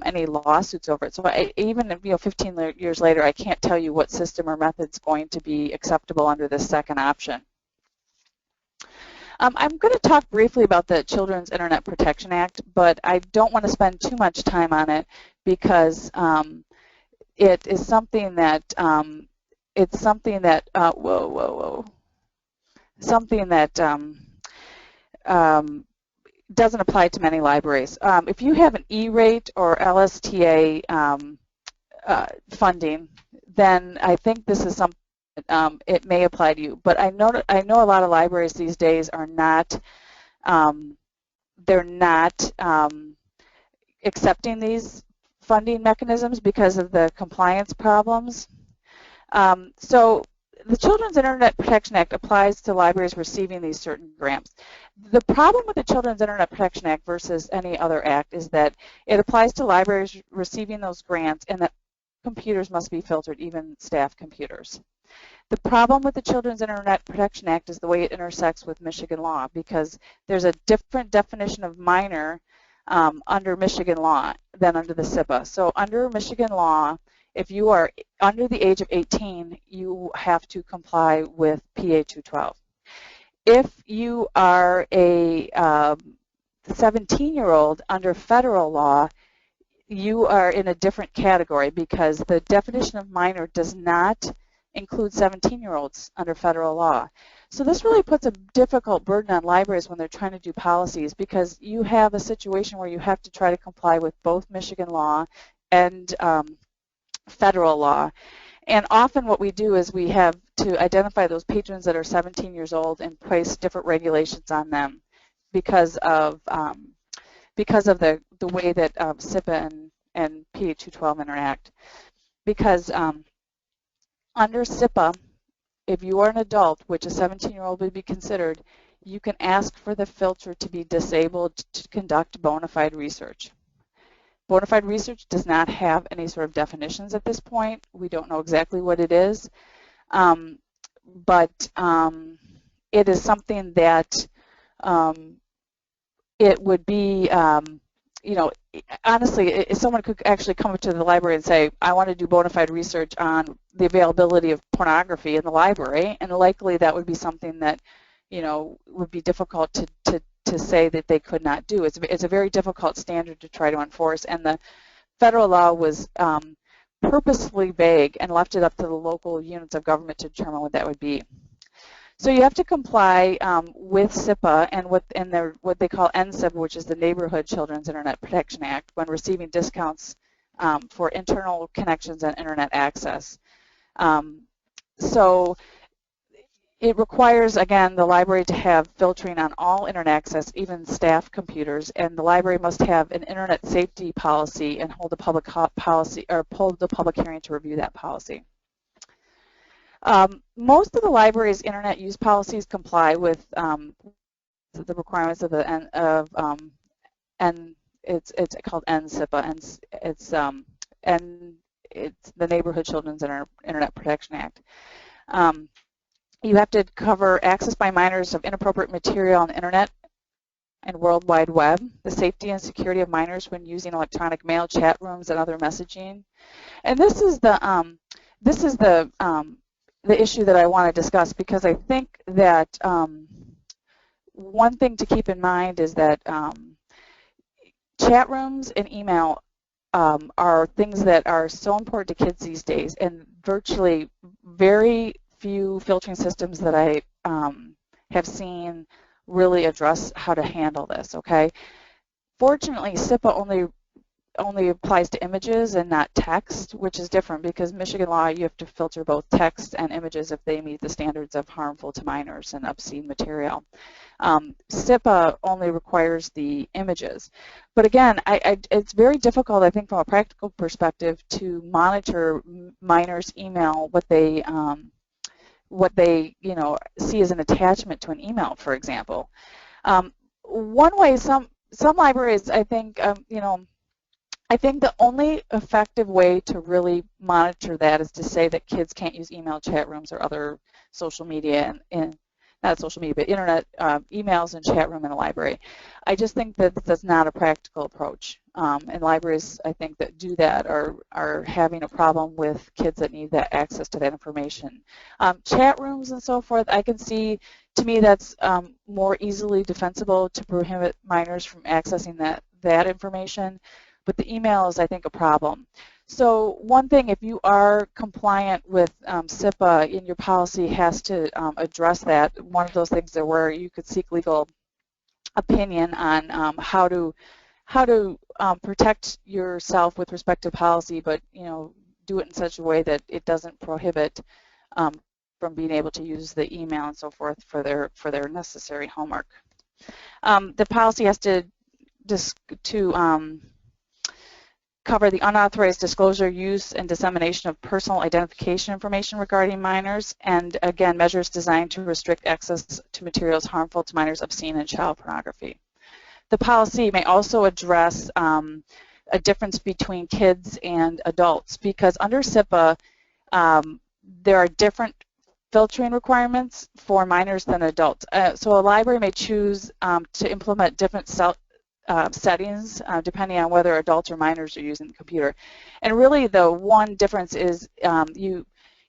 A: any lawsuits over it. So even 15 years later, I can't tell you what system or method's going to be acceptable under this second option. I'm going to talk briefly about the Children's Internet Protection Act, but I don't want to spend too much time on it because it is something that doesn't apply to many libraries. If you have an ERate or LSTA funding, then I think this is something that it may apply to you. But I know a lot of libraries these days are not accepting these funding mechanisms because of the compliance problems. So the Children's Internet Protection Act applies to libraries receiving these certain grants. The problem with the Children's Internet Protection Act versus any other act is that it applies to libraries receiving those grants, and that computers must be filtered, even staff computers. The problem with the Children's Internet Protection Act is the way it intersects with Michigan law, because there's a different definition of minor under Michigan law than under the CIPA. So under Michigan law, if you are under the age of 18, you have to comply with PA 212. If you are a 17-year-old under federal law, you are in a different category because the definition of minor does not include 17-year-olds under federal law. So this really puts a difficult burden on libraries when they're trying to do policies, because you have a situation where you have to try to comply with both Michigan law and federal law. And often what we do is we have to identify those patrons that are 17 years old and place different regulations on them because of the way that CIPA and PA 212 interact. Because under CIPA, if you are an adult, which a 17-year-old would be considered, you can ask for the filter to be disabled to conduct bona fide research. Bona fide research does not have any sort of definitions at this point. We don't know exactly what it is, but it is something that it would be, you know, honestly, if someone could actually come up to the library and say, I want to do bona fide research on the availability of pornography in the library, and likely that would be something that, you know, would be difficult to say that they could not do. It's a very difficult standard to try to enforce, and the federal law was purposefully vague and left it up to the local units of government to determine what that would be. So you have to comply with CIPA and what they call NCIPA, which is the Neighborhood Children's Internet Protection Act, when receiving discounts for internal connections and internet access. So it requires, again, the library to have filtering on all internet access, even staff computers, and the library must have an internet safety policy and hold a public policy or hold the public hearing to review that policy. Most of the library's internet use policies comply with the requirements of the it's called NCIPA, and it's the Neighborhood Children's Internet Protection Act. You have to cover access by minors of inappropriate material on the internet and World Wide Web, the safety and security of minors when using electronic mail, chat rooms, and other messaging. And this is the issue that I want to discuss, because I think that one thing to keep in mind is that chat rooms and email are things that are so important to kids these days, and virtually very few filtering systems that I have seen really address how to handle this, okay? Fortunately, CIPA only applies to images and not text, which is different because Michigan law, you have to filter both text and images if they meet the standards of harmful to minors and obscene material. CIPA only requires the images. But again, it's very difficult, I think, from a practical perspective to monitor minors' email, what they you know, see as an attachment to an email, for example. One way some libraries, I think, you know, I think the only effective way to really monitor that is to say that kids can't use email, chat rooms, or other social media, and not social media, but internet emails and chat room in a library. I just think that that's not a practical approach. And libraries, I think, that do that are having a problem with kids that need that access to that information. Chat rooms and so forth, I can see, to me, that's more easily defensible to prohibit minors from accessing that information. But the email is, I think, a problem. So one thing, if you are compliant with CIPA, in your policy has to address that. One of those things are where you could seek legal opinion on how to protect yourself with respect to policy, but, you know, do it in such a way that it doesn't prohibit from being able to use the email and so forth for their necessary homework. The policy has to cover the unauthorized disclosure, use, and dissemination of personal identification information regarding minors, and again, measures designed to restrict access to materials harmful to minors, obscene, and child pornography. The policy may also address a difference between kids and adults, because under CIPA, there are different filtering requirements for minors than adults. So a library may choose to implement different settings depending on whether adults or minors are using the computer. And really the one difference is you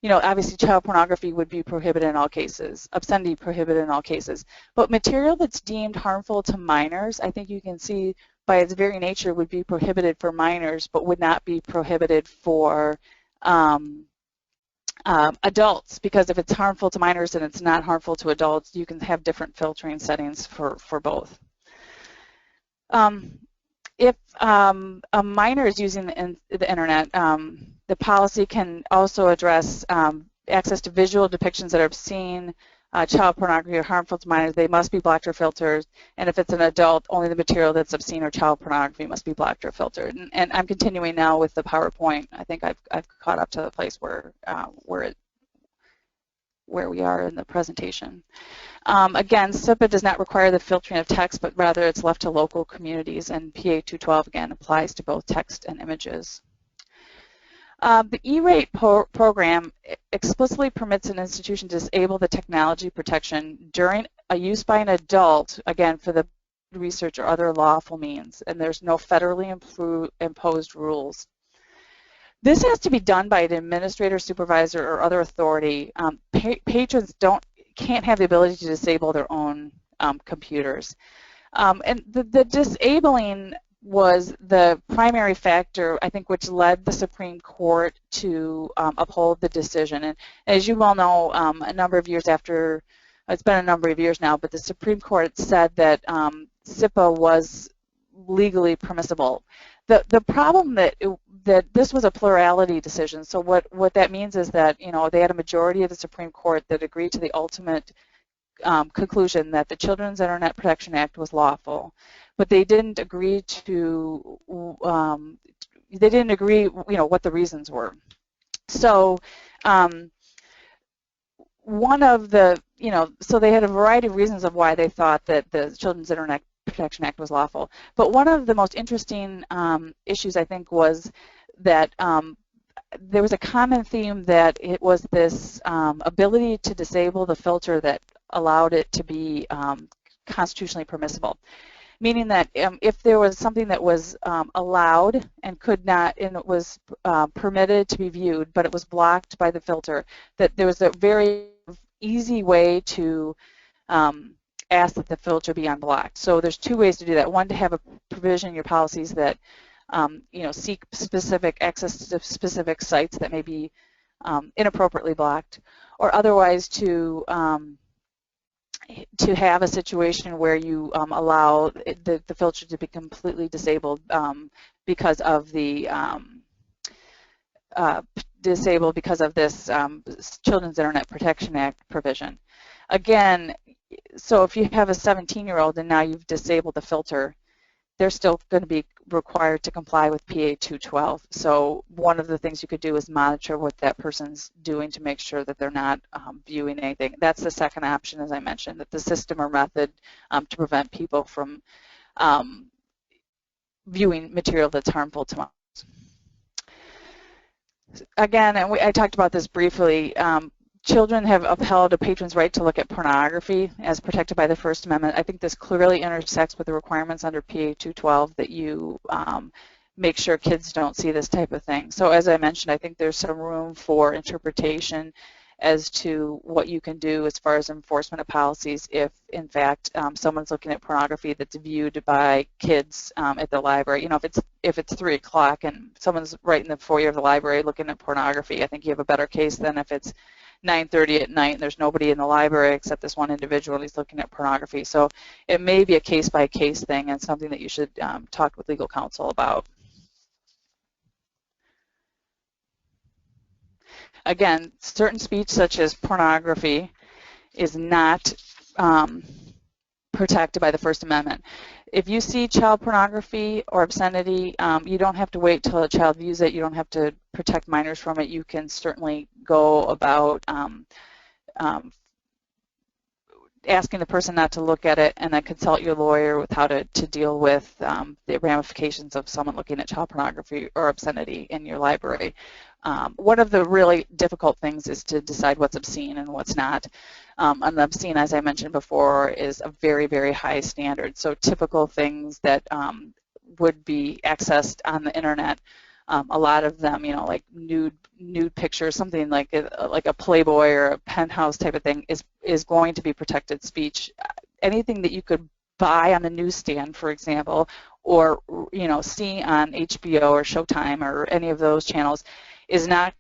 A: know, obviously child pornography would be prohibited in all cases, obscenity prohibited in all cases. But material that's deemed harmful to minors, I think you can see by its very nature would be prohibited for minors but would not be prohibited for adults, because if it's harmful to minors and it's not harmful to adults, you can have different filtering settings for both. If a minor is using the internet, The policy can also address access to visual depictions that are obscene, child pornography or harmful to minors. They must be blocked or filtered, and if it's an adult, only the material that's obscene or child pornography must be blocked or filtered. And I'm continuing now with the PowerPoint. I think I've caught up to the place where we are in the presentation. Again, CIPA does not require the filtering of text, but rather it's left to local communities, and PA 212 again applies to both text and images. The ERate program explicitly permits an institution to disable the technology protection during a use by an adult, again, for the research or other lawful means, and there's no federally imposed rules. This has to be done by an administrator, supervisor, or other authority. Patrons can't have the ability to disable their own computers. And the disabling was the primary factor, I think, which led the Supreme Court to uphold the decision. And as you well know, a number of years after, it's been a number of years now, but the Supreme Court said that CIPA was legally permissible. The problem that this was a plurality decision. So what that means is that, you know, they had a majority of the Supreme Court that agreed to the ultimate conclusion that the Children's Internet Protection Act was lawful, but they didn't agree to you know, what the reasons were. So one of the, you know, so they had a variety of reasons of why they thought that the Children's Internet Protection Act was lawful. But one of the most interesting issues, I think, was that there was a common theme that it was this ability to disable the filter that allowed it to be constitutionally permissible. Meaning that if there was something that was allowed and could not, and it was permitted to be viewed, but it was blocked by the filter, that there was a very easy way to ask that the filter be unblocked. So there's two ways to do that. One, to have a provision in your policies that you know, seek specific access to specific sites that may be inappropriately blocked, or otherwise to have a situation where you allow the filter to be completely disabled because of the this Children's Internet Protection Act provision. Again, so if you have a 17-year-old and now you've disabled the filter, they're still going to be required to comply with PA 212. So one of the things you could do is monitor what that person's doing to make sure that they're not viewing anything. That's the second option, as I mentioned, that the system or method to prevent people from viewing material that's harmful to minors. Again, and I talked about this briefly, children have upheld a patron's right to look at pornography as protected by the First Amendment. I think this clearly intersects with the requirements under PA 212 that you make sure kids don't see this type of thing. So as I mentioned, I think there's some room for interpretation as to what you can do as far as enforcement of policies if, in fact, someone's looking at pornography that's viewed by kids at the library. You know, if it's 3 o'clock and someone's right in the foyer of the library looking at pornography, I think you have a better case than if it's 9:30 at night and there's nobody in the library except this one individual and he's looking at pornography. So it may be a case-by-case thing and something that you should talk with legal counsel about. Again, certain speech such as pornography is not protected by the First Amendment. If you see child pornography or obscenity, you don't have to wait till a child views it. You don't have to protect minors from it. You can certainly go about asking the person not to look at it and then consult your lawyer with how to deal with the ramifications of someone looking at child pornography or obscenity in your library. One of the really difficult things is to decide what's obscene and what's not. And obscene, as I mentioned before, is a very, very high standard. So typical things that would be accessed on the internet, a lot of them, you know, like nude pictures, something like a Playboy or a Penthouse type of thing is going to be protected speech. Anything that you could buy on the newsstand, for example, or, you know, see on HBO or Showtime or any of those channels is not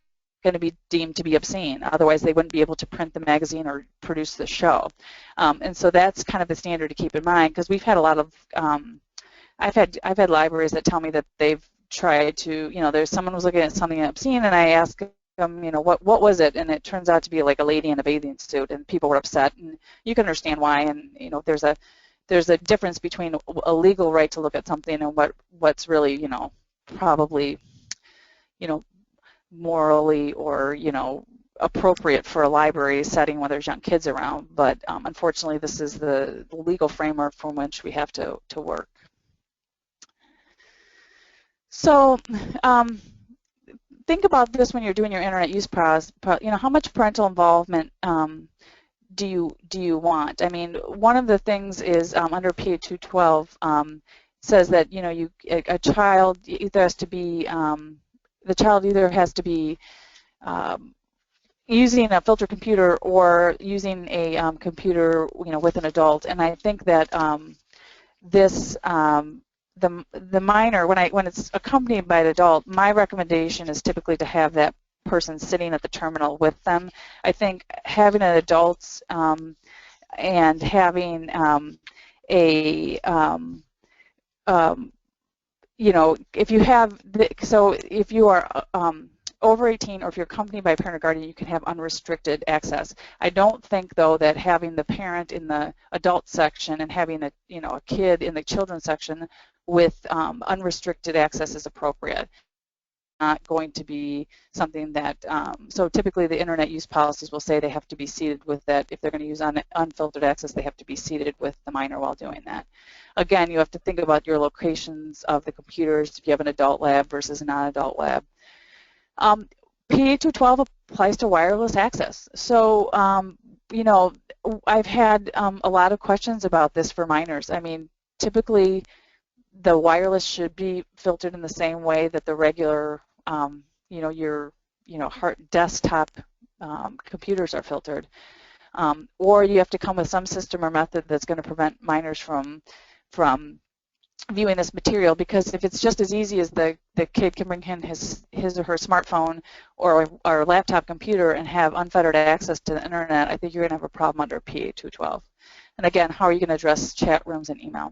A: going to be deemed to be obscene. Otherwise, they wouldn't be able to print the magazine or produce the show. And so that's kind of the standard to keep in mind, because we've had a lot of, I've had libraries that tell me that they've try to, there's someone was looking at something obscene, and I asked them, what was it? And it turns out to be like a lady in a bathing suit, and people were upset, and you can understand why. And there's a difference between a legal right to look at something and what's really, probably, morally or, appropriate for a library setting when there's young kids around. But unfortunately, this is the legal framework from which we have to work. So think about this when you're doing your internet use process. How much parental involvement do you want? I mean, one of the things is under PA 212 says that a child either has to be the child either has to be using a filter computer or using a computer with an adult. And I think that this the minor, when it's accompanied by an adult, my recommendation is typically to have that person sitting at the terminal with them. I think having an adult and having if you have if you are over 18 or if you're accompanied by a parent or guardian, you can have unrestricted access. I don't think, though, that having the parent in the adult section and having a kid in the children's section with unrestricted access is appropriate. Not going to be something that, so typically the internet use policies will say they have to be seated with that. If they're going to use unfiltered access, they have to be seated with the minor while doing that. Again, you have to think about your locations of the computers if you have an adult lab versus a non-adult lab. PA 212 applies to wireless access. So, I've had a lot of questions about this for minors. I mean, typically the wireless should be filtered in the same way that the regular, your desktop computers are filtered. Or you have to come with some system or method that's going to prevent minors from viewing this material, because if it's just as easy as the kid can bring in his or her smartphone or laptop computer and have unfettered access to the internet, I think you're going to have a problem under PA 212. And again, how are you going to address chat rooms and email?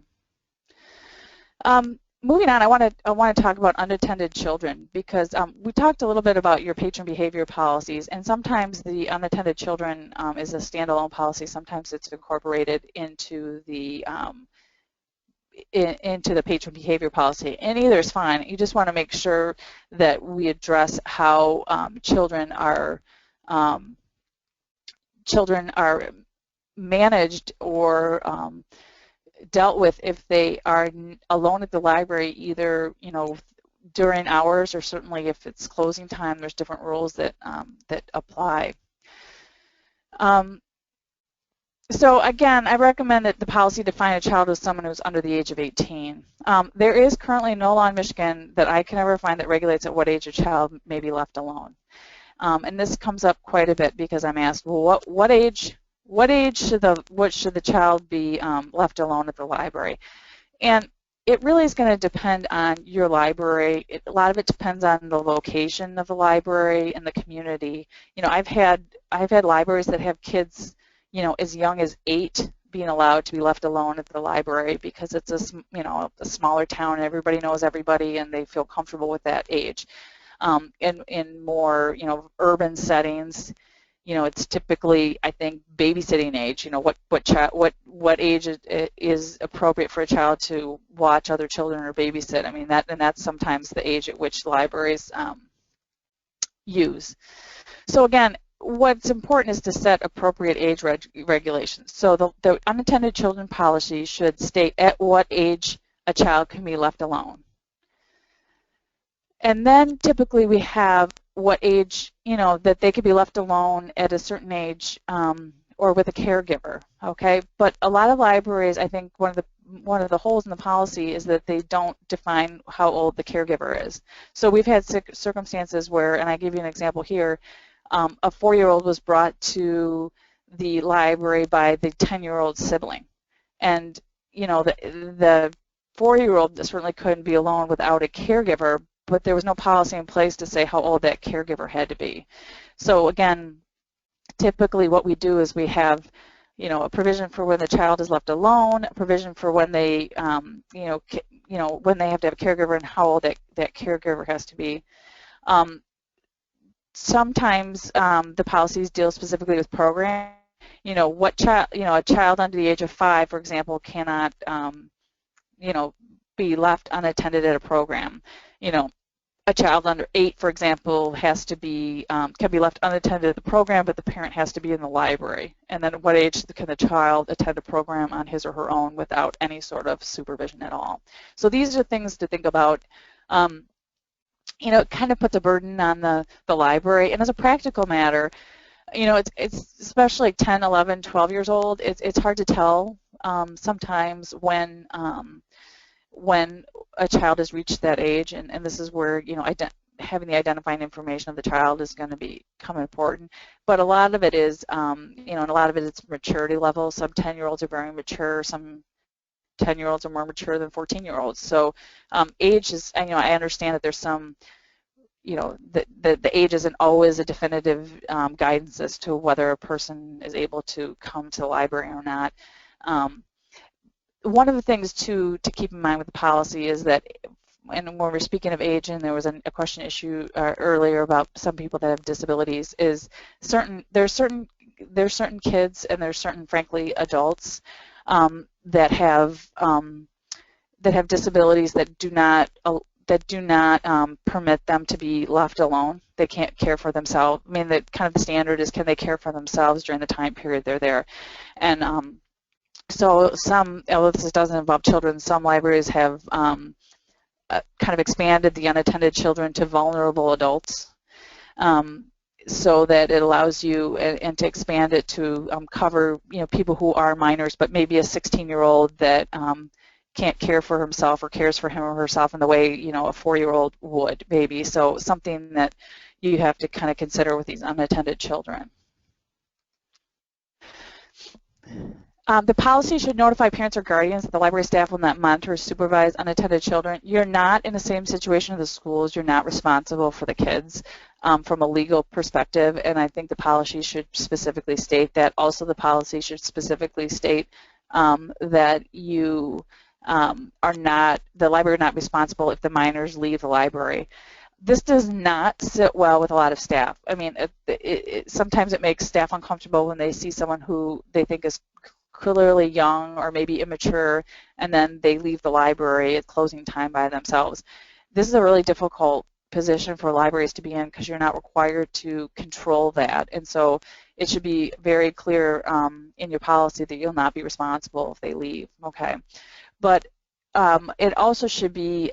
A: Moving on, I want to talk about unattended children, because we talked a little bit about your patron behavior policies, and sometimes the unattended children is a standalone policy. Sometimes it's incorporated into the patron behavior policy, and either is fine. You just want to make sure that we address how children are managed or dealt with if they are alone at the library, either during hours or certainly if it's closing time. There's different rules that apply. So again, I recommend that the policy define a child as someone who's under the age of 18. There is currently no law in Michigan that I can ever find that regulates at what age a child may be left alone. And this comes up quite a bit because I'm asked, well, what age should the child be left alone at the library? And it really is going to depend on your library. A lot of it depends on the location of the library and the community. I've had libraries that have kids as young as 8 being allowed to be left alone at the library because it's a smaller town and everybody knows everybody and they feel comfortable with that age. In more urban settings, it's typically, I think, babysitting age. What age is appropriate for a child to watch other children or babysit? I mean, that's sometimes the age at which libraries use. So again, what's important is to set appropriate age regulations. So the unattended children policy should state at what age a child can be left alone. And then typically we have what age, that they could be left alone at a certain age or with a caregiver, okay? But a lot of libraries, I think one of the holes in the policy is that they don't define how old the caregiver is. So we've had circumstances where, and I give you an example here, a 4-year-old was brought to the library by the 10-year-old sibling. And, the 4-year-old certainly couldn't be alone without a caregiver, but there was no policy in place to say how old that caregiver had to be. So again, typically what we do is we have, a provision for when the child is left alone, a provision for when they, you know, when they have to have a caregiver and how old that caregiver has to be. Sometimes the policies deal specifically with programming. You know, a child under the age of 5, for example, cannot, you know, be left unattended at a program. You know, a child under 8, for example, has to be, can be left unattended at the program, but the parent has to be in the library. And then at what age can the child attend a program on his or her own without any sort of supervision at all? So these are things to think about. You know, it kind of puts a burden on the library. And as a practical matter, you know, it's especially 10, 11, 12 years old, it's hard to tell sometimes when a child has reached that age, and this is where, you know, having the identifying information of the child is going to become important. But a lot of it is, you know, and a lot of it is maturity level. Some 10-year-olds are very mature, some 10-year-olds are more mature than 14-year-olds. So age is, you know, I understand that there's some, you know, the age isn't always a definitive guidance as to whether a person is able to come to the library or not. One of the things to keep in mind with the policy is that, and when we're speaking of age, and there was a question issue earlier about some people that have disabilities, is there's certain kids and there's certain, frankly, adults that have disabilities that do not permit them to be left alone. They can't care for themselves. I mean, kind of the standard is, can they care for themselves during the time period they're there? And so although this doesn't involve children, some libraries have kind of expanded the unattended children to vulnerable adults, so that it allows you, and to expand it to cover, you know, people who are minors, but maybe a 16-year-old that can't care for himself or cares for him or herself in the way, you know, a 4-year-old would, maybe. So something that you have to kind of consider with these unattended children. The policy should notify parents or guardians that the library staff will not monitor or supervise unattended children. You're not in the same situation as the schools. You're not responsible for the kids from a legal perspective, and I think the policy should specifically state that. Also, the policy should specifically state that you the library are not responsible if the minors leave the library. This does not sit well with a lot of staff. I mean, sometimes it makes staff uncomfortable when they see someone who they think is clearly young or maybe immature, and then they leave the library at closing time by themselves. This is a really difficult position for libraries to be in, because you're not required to control that, and so it should be very clear in your policy that you'll not be responsible if they leave. Okay, but it also should be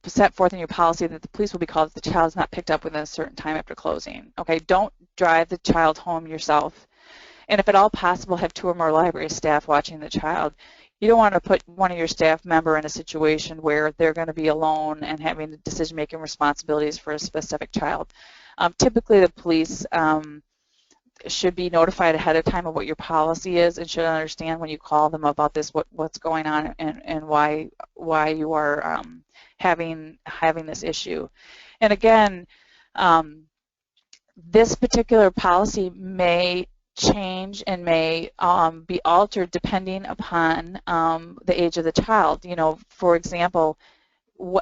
A: set forth in your policy that the police will be called if the child is not picked up within a certain time after closing. Okay, don't drive the child home yourself. And if at all possible, have 2 or more library staff watching the child. You don't want to put one of your staff member in a situation where they're going to be alone and having decision-making responsibilities for a specific child. Typically, the police should be notified ahead of time of what your policy is, and should understand when you call them about this what's going on, and why you are having this issue. And again, this particular policy may change and may be altered depending upon the age of the child. You know, for example,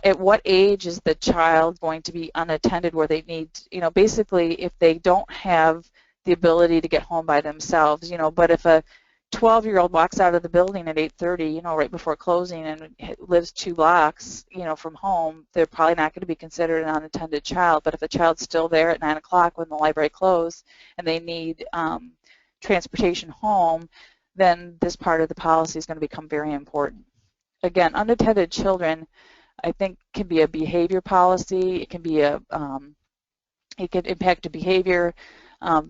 A: at what age is the child going to be unattended, where they need, you know, basically if they don't have the ability to get home by themselves, you know, but if a 12-year-old walks out of the building at 8:30, you know, right before closing, and lives 2 blocks, you know, from home, they're probably not going to be considered an unattended child. But if a child's still there at 9 o'clock when the library closed and they need transportation home, then this part of the policy is going to become very important. Again, unattended children, I think, can be a behavior policy. It can be it can impact a behavior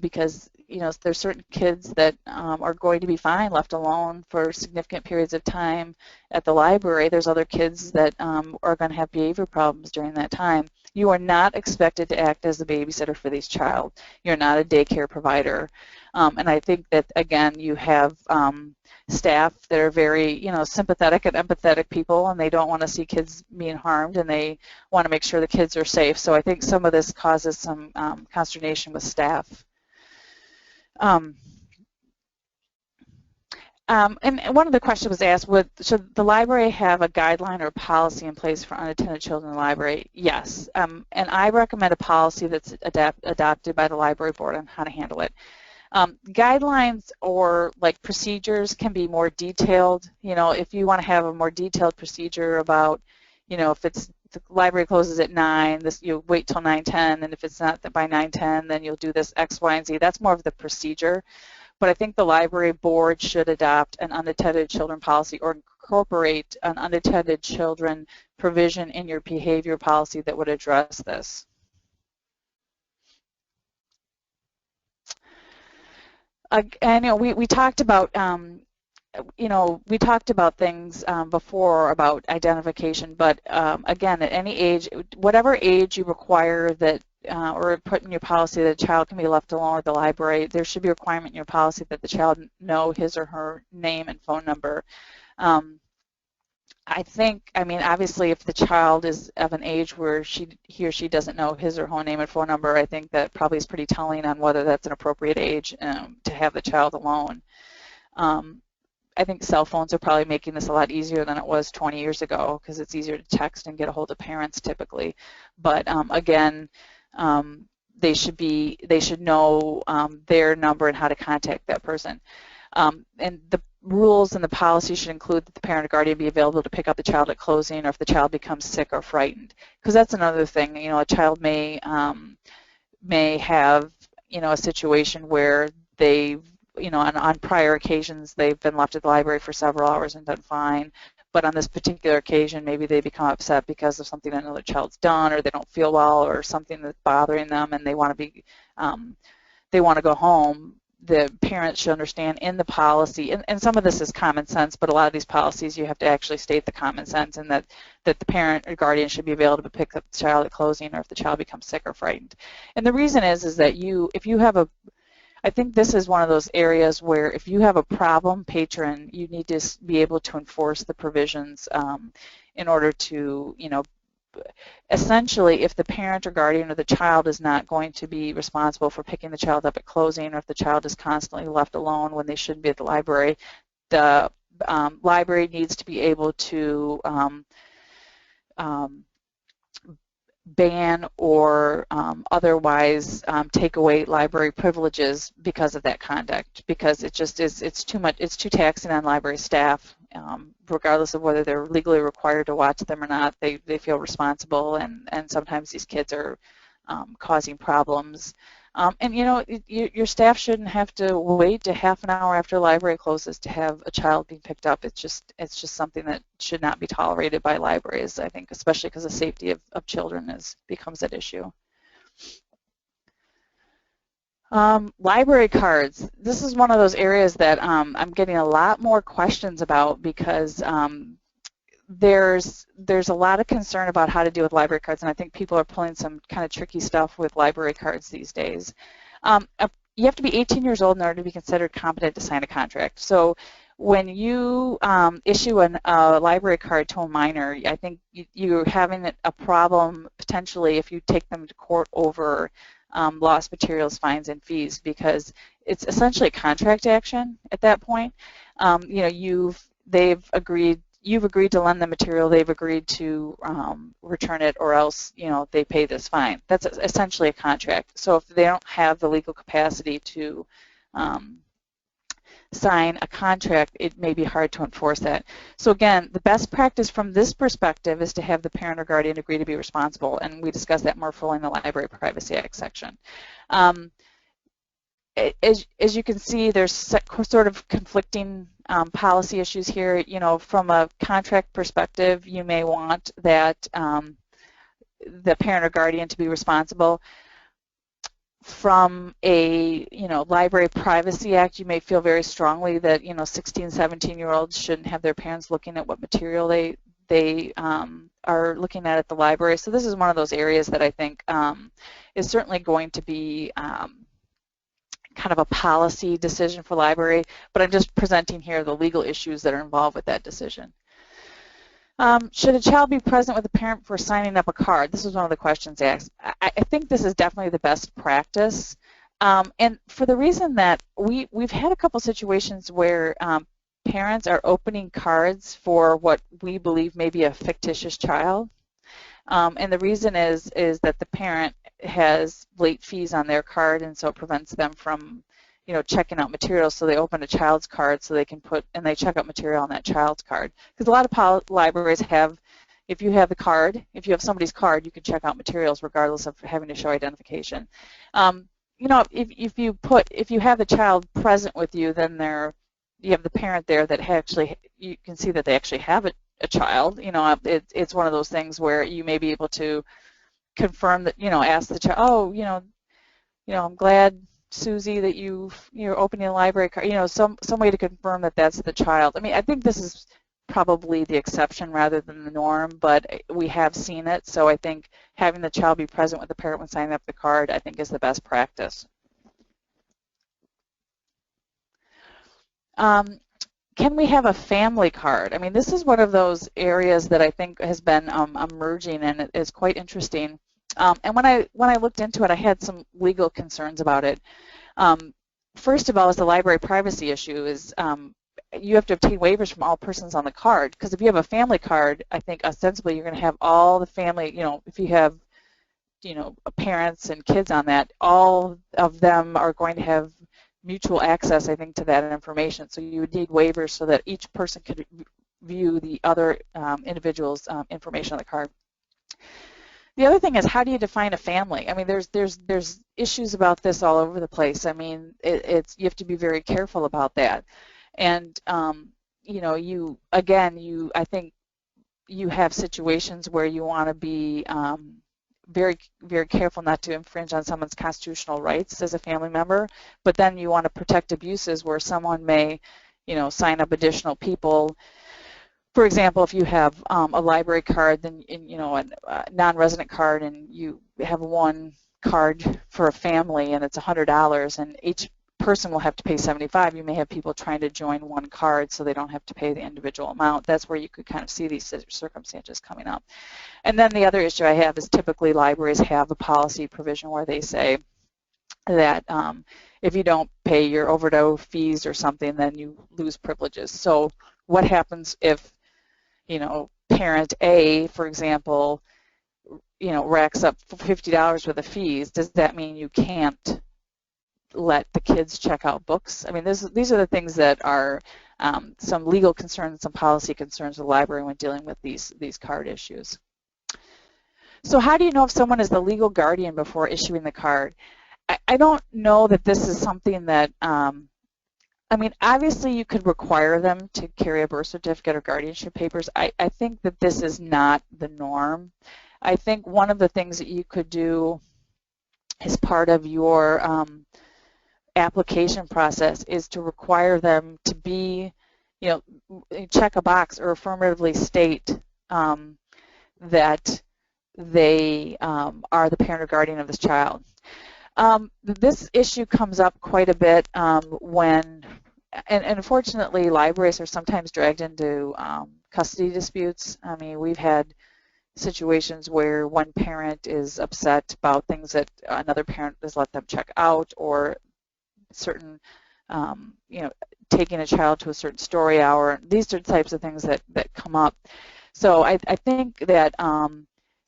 A: because, you know, there's certain kids that are going to be fine left alone for significant periods of time at the library. There's other kids that are going to have behavior problems during that time. You are not expected to act as a babysitter for these child. You're not a daycare provider. And I think that, again, you have staff that are very, you know, sympathetic and empathetic people, and they don't want to see kids being harmed, and they want to make sure the kids are safe. So I think some of this causes some consternation with staff. And one of the questions was asked, should the library have a guideline or policy in place for unattended children in the library? Yes. And I recommend a policy that's adopted by the library board on how to handle it. Guidelines or like procedures can be more detailed. You know, if you want to have a more detailed procedure about, you know, if the library closes at 9, you wait till 9:10, and if it's not by 9:10, then you'll do this X, Y, and Z. That's more of the procedure. But I think the library board should adopt an unattended children policy or incorporate an unattended children provision in your behavior policy that would address this. And you know, we talked about we talked about things before about identification, but again, at any age, whatever age you require that or put in your policy that a child can be left alone at the library, there should be a requirement in your policy that the child know his or her name and phone number. I mean, obviously, if the child is of an age where he or she doesn't know his or her name and phone number, I think that probably is pretty telling on whether that's an appropriate age to have the child alone. I think cell phones are probably making this a lot easier than it was 20 years ago because it's easier to text and get a hold of parents typically. But again, they should know their number and how to contact that person. And the rules and the policy should include that the parent or guardian be available to pick up the child at closing or if the child becomes sick or frightened. Because that's another thing. You know, a child may have, you know, a situation where they've, you know, on prior occasions they've been left at the library for several hours and done fine, but on this particular occasion maybe they become upset because of something another child's done, or they don't feel well, or something that's bothering them, and they want to go home. The parents should understand in the policy, and some of this is common sense, but a lot of these policies you have to actually state the common sense, and that the parent or guardian should be available to pick up the child at closing or if the child becomes sick or frightened. And the reason is that if you have I think this is one of those areas where if you have a problem patron, you need to be able to enforce the provisions in order to, you know, essentially if the parent or guardian of the child is not going to be responsible for picking the child up at closing, or if the child is constantly left alone when they shouldn't be at the library, the library needs to be able to ban or otherwise take away library privileges because of that conduct, because it's too much, it's too taxing on library staff, regardless of whether they're legally required to watch them or not. They feel responsible, and sometimes these kids are causing problems. And you know, your staff shouldn't have to wait to half an hour after the library closes to have a child being picked up. It's just something that should not be tolerated by libraries, I think, especially because the safety of children becomes an issue. Library cards. This is one of those areas that I'm getting a lot more questions about because there's a lot of concern about how to deal with library cards, and I think people are pulling some kind of tricky stuff with library cards these days. You have to be 18 years old in order to be considered competent to sign a contract. So when you issue a library card to a minor, I think you're having a problem potentially if you take them to court over lost materials, fines, and fees, because it's essentially a contract action at that point. You know, you've agreed to lend the material, they've agreed to return it, or else, you know, they pay this fine. That's essentially a contract. So if they don't have the legal capacity to sign a contract, it may be hard to enforce that. So again, the best practice from this perspective is to have the parent or guardian agree to be responsible, and we discussed that more fully in the Library Privacy Act section. As you can see, there's sort of conflicting policy issues here. You know, from a contract perspective, you may want that the parent or guardian to be responsible. From a, you know, Library Privacy Act, you may feel very strongly that, you know, 16, 17-year-olds shouldn't have their parents looking at what material they are looking at the library. So this is one of those areas that I think is certainly going to be kind of a policy decision for library, but I'm just presenting here the legal issues that are involved with that decision. Should a child be present with a parent for signing up a card? This is one of the questions asked. I think this is definitely the best practice, and for the reason that we've had a couple situations where parents are opening cards for what we believe may be a fictitious child. And the reason is that the parent has late fees on their card, and so it prevents them from, you know, checking out materials. So they open a child's card so they can put, and they check out material on that child's card. Because a lot of libraries have, if you have the card, if you have somebody's card, you can check out materials regardless of having to show identification. You know, if you have the child present with you, then you have the parent there that actually, you can see that they actually have a child. You know, it's one of those things where you may be able to confirm that, you know, ask the child, oh, you know, I'm glad, Susie, that you're opening a library card. You know, some way to confirm that that's the child. I mean, I think this is probably the exception rather than the norm, but we have seen it. So I think having the child be present with the parent when signing up the card, I think, is the best practice. Can we have a family card? I mean, this is one of those areas that I think has been emerging, and it is quite interesting. And when I looked into it, I had some legal concerns about it. First of all, is the library privacy issue is you have to obtain waivers from all persons on the card, because if you have a family card, I think ostensibly you're going to have all the family, you know, if you have, you know, parents and kids on that, all of them are going to have mutual access, I think, to that information. So you would need waivers so that each person could view the other individual's information on the card. The other thing is, how do you define a family? I mean, there's issues about this all over the place. I mean, you have to be very careful about that. And you know, I think you have situations where you want to be very, very careful not to infringe on someone's constitutional rights as a family member, but then you want to protect abuses where someone may, you know, sign up additional people. For example, if you have a library card, then, you know, a non-resident card, and you have one card for a family and it's $100, and each person will have to pay $75, you may have people trying to join one card so they don't have to pay the individual amount. That's where you could kind of see these circumstances coming up. And then the other issue I have is typically libraries have a policy provision where they say that if you don't pay your overdose fees or something, then you lose privileges. So what happens if, you know, parent A, for example, you know, racks up $50 worth of fees? Does that mean you can't let the kids check out books? I mean, these are the things that are some legal concerns, some policy concerns of the library when dealing with these card issues. So how do you know if someone is the legal guardian before issuing the card? I don't know that this is something that, I mean, obviously you could require them to carry a birth certificate or guardianship papers. I think that this is not the norm. I think one of the things that you could do as part of your application process is to require them to be, you know, check a box or affirmatively state that they are the parent or guardian of this child. This issue comes up quite a bit when, and unfortunately, libraries are sometimes dragged into custody disputes. I mean, we've had situations where one parent is upset about things that another parent has let them check out, or certain, you know, taking a child to a certain story hour. These are the types of things that come up. So I think that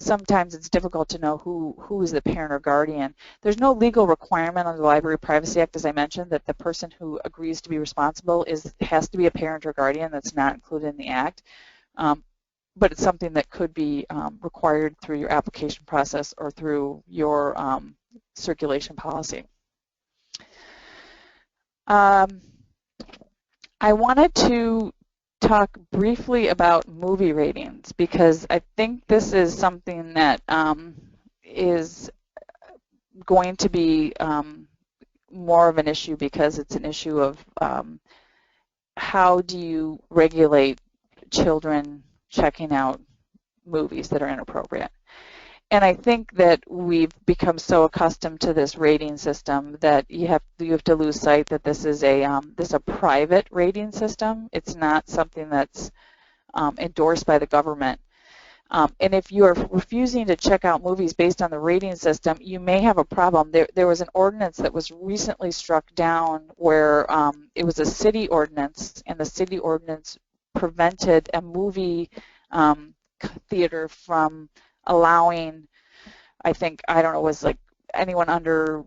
A: sometimes it's difficult to know who is the parent or guardian. There's no legal requirement under the Library Privacy Act, as I mentioned, that the person who agrees to be responsible has to be a parent or guardian. That's not included in the Act. But it's something that could be required through your application process or through your circulation policy. I wanted to talk briefly about movie ratings, because I think this is something that is going to be more of an issue, because it's an issue of how do you regulate children checking out movies that are inappropriate. And I think that we've become so accustomed to this rating system that you have to lose sight that this is a private rating system. It's not something that's endorsed by the government. And if you are refusing to check out movies based on the rating system, you may have a problem. There was an ordinance that was recently struck down where it was a city ordinance, and the city ordinance prevented a movie theater from allowing, I don't know, it was like anyone under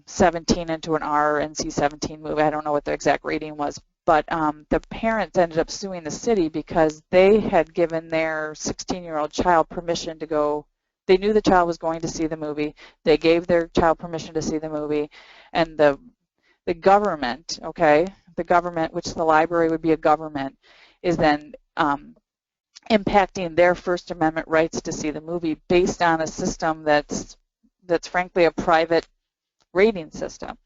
A: 17 into an NC-17 movie. I don't know what the exact rating was, but the parents ended up suing the city because they had given their 16-year-old child permission to go. They knew the child was going to see the movie. They gave their child permission to see the movie, and the government, the government, which the library would be a government, is then impacting their First Amendment rights to see the movie based on a system that's frankly a private rating system.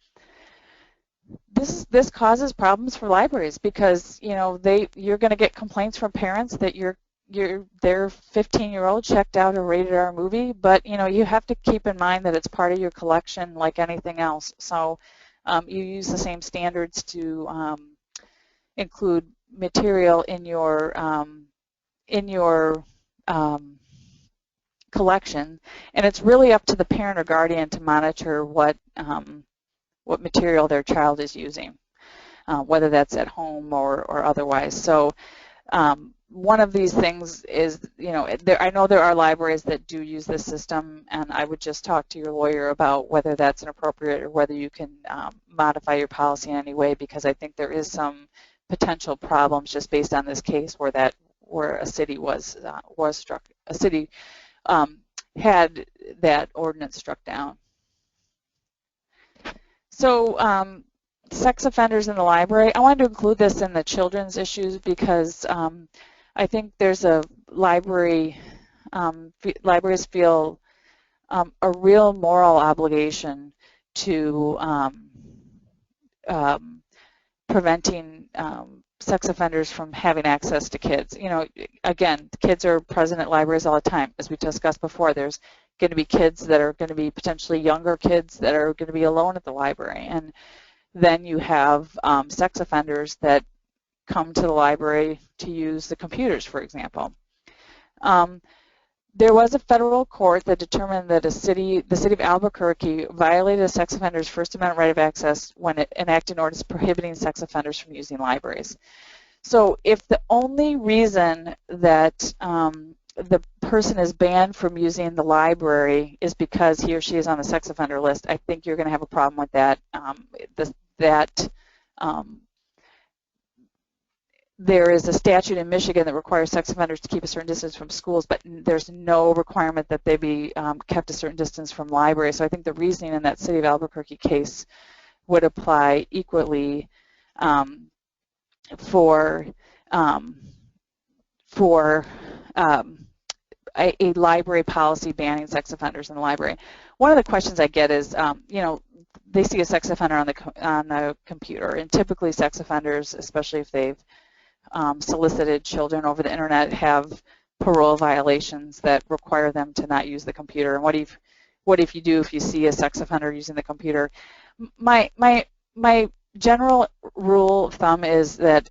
A: This causes problems for libraries because you're going to get complaints from parents that their 15-year-old checked out a rated R movie, but you have to keep in mind that it's part of your collection like anything else. So you use the same standards to include material in your collection, and it's really up to the parent or guardian to monitor what material their child is using, whether that's at home or otherwise. So one of these things is, I know there are libraries that do use this system, and I would just talk to your lawyer about whether that's inappropriate or whether you can modify your policy in any way, because I think there is some potential problems just based on this case where a city was struck, a city had that ordinance struck down. So sex offenders in the library, I wanted to include this in the children's issues because I think there's a libraries feel a real moral obligation to preventing sex offenders from having access to kids. Again, kids are present at libraries all the time. As we discussed before, there's going to be kids that are going to be potentially younger kids that are going to be alone at the library. And then you have sex offenders that come to the library to use the computers, for example. There was a federal court that determined that the city of Albuquerque violated a sex offender's First Amendment right of access when it enacted an ordinance prohibiting sex offenders from using libraries. So if the only reason that the person is banned from using the library is because he or she is on the sex offender list, I think you're going to have a problem with that. There is a statute in Michigan that requires sex offenders to keep a certain distance from schools, but there's no requirement that they be kept a certain distance from libraries. So I think the reasoning in that City of Albuquerque case would apply equally for a library policy banning sex offenders in the library. One of the questions I get is, they see a sex offender on the computer, and typically sex offenders, especially if they've solicited children over the internet, have parole violations that require them to not use the computer. And what if you do if you see a sex offender using the computer? My general rule of thumb is that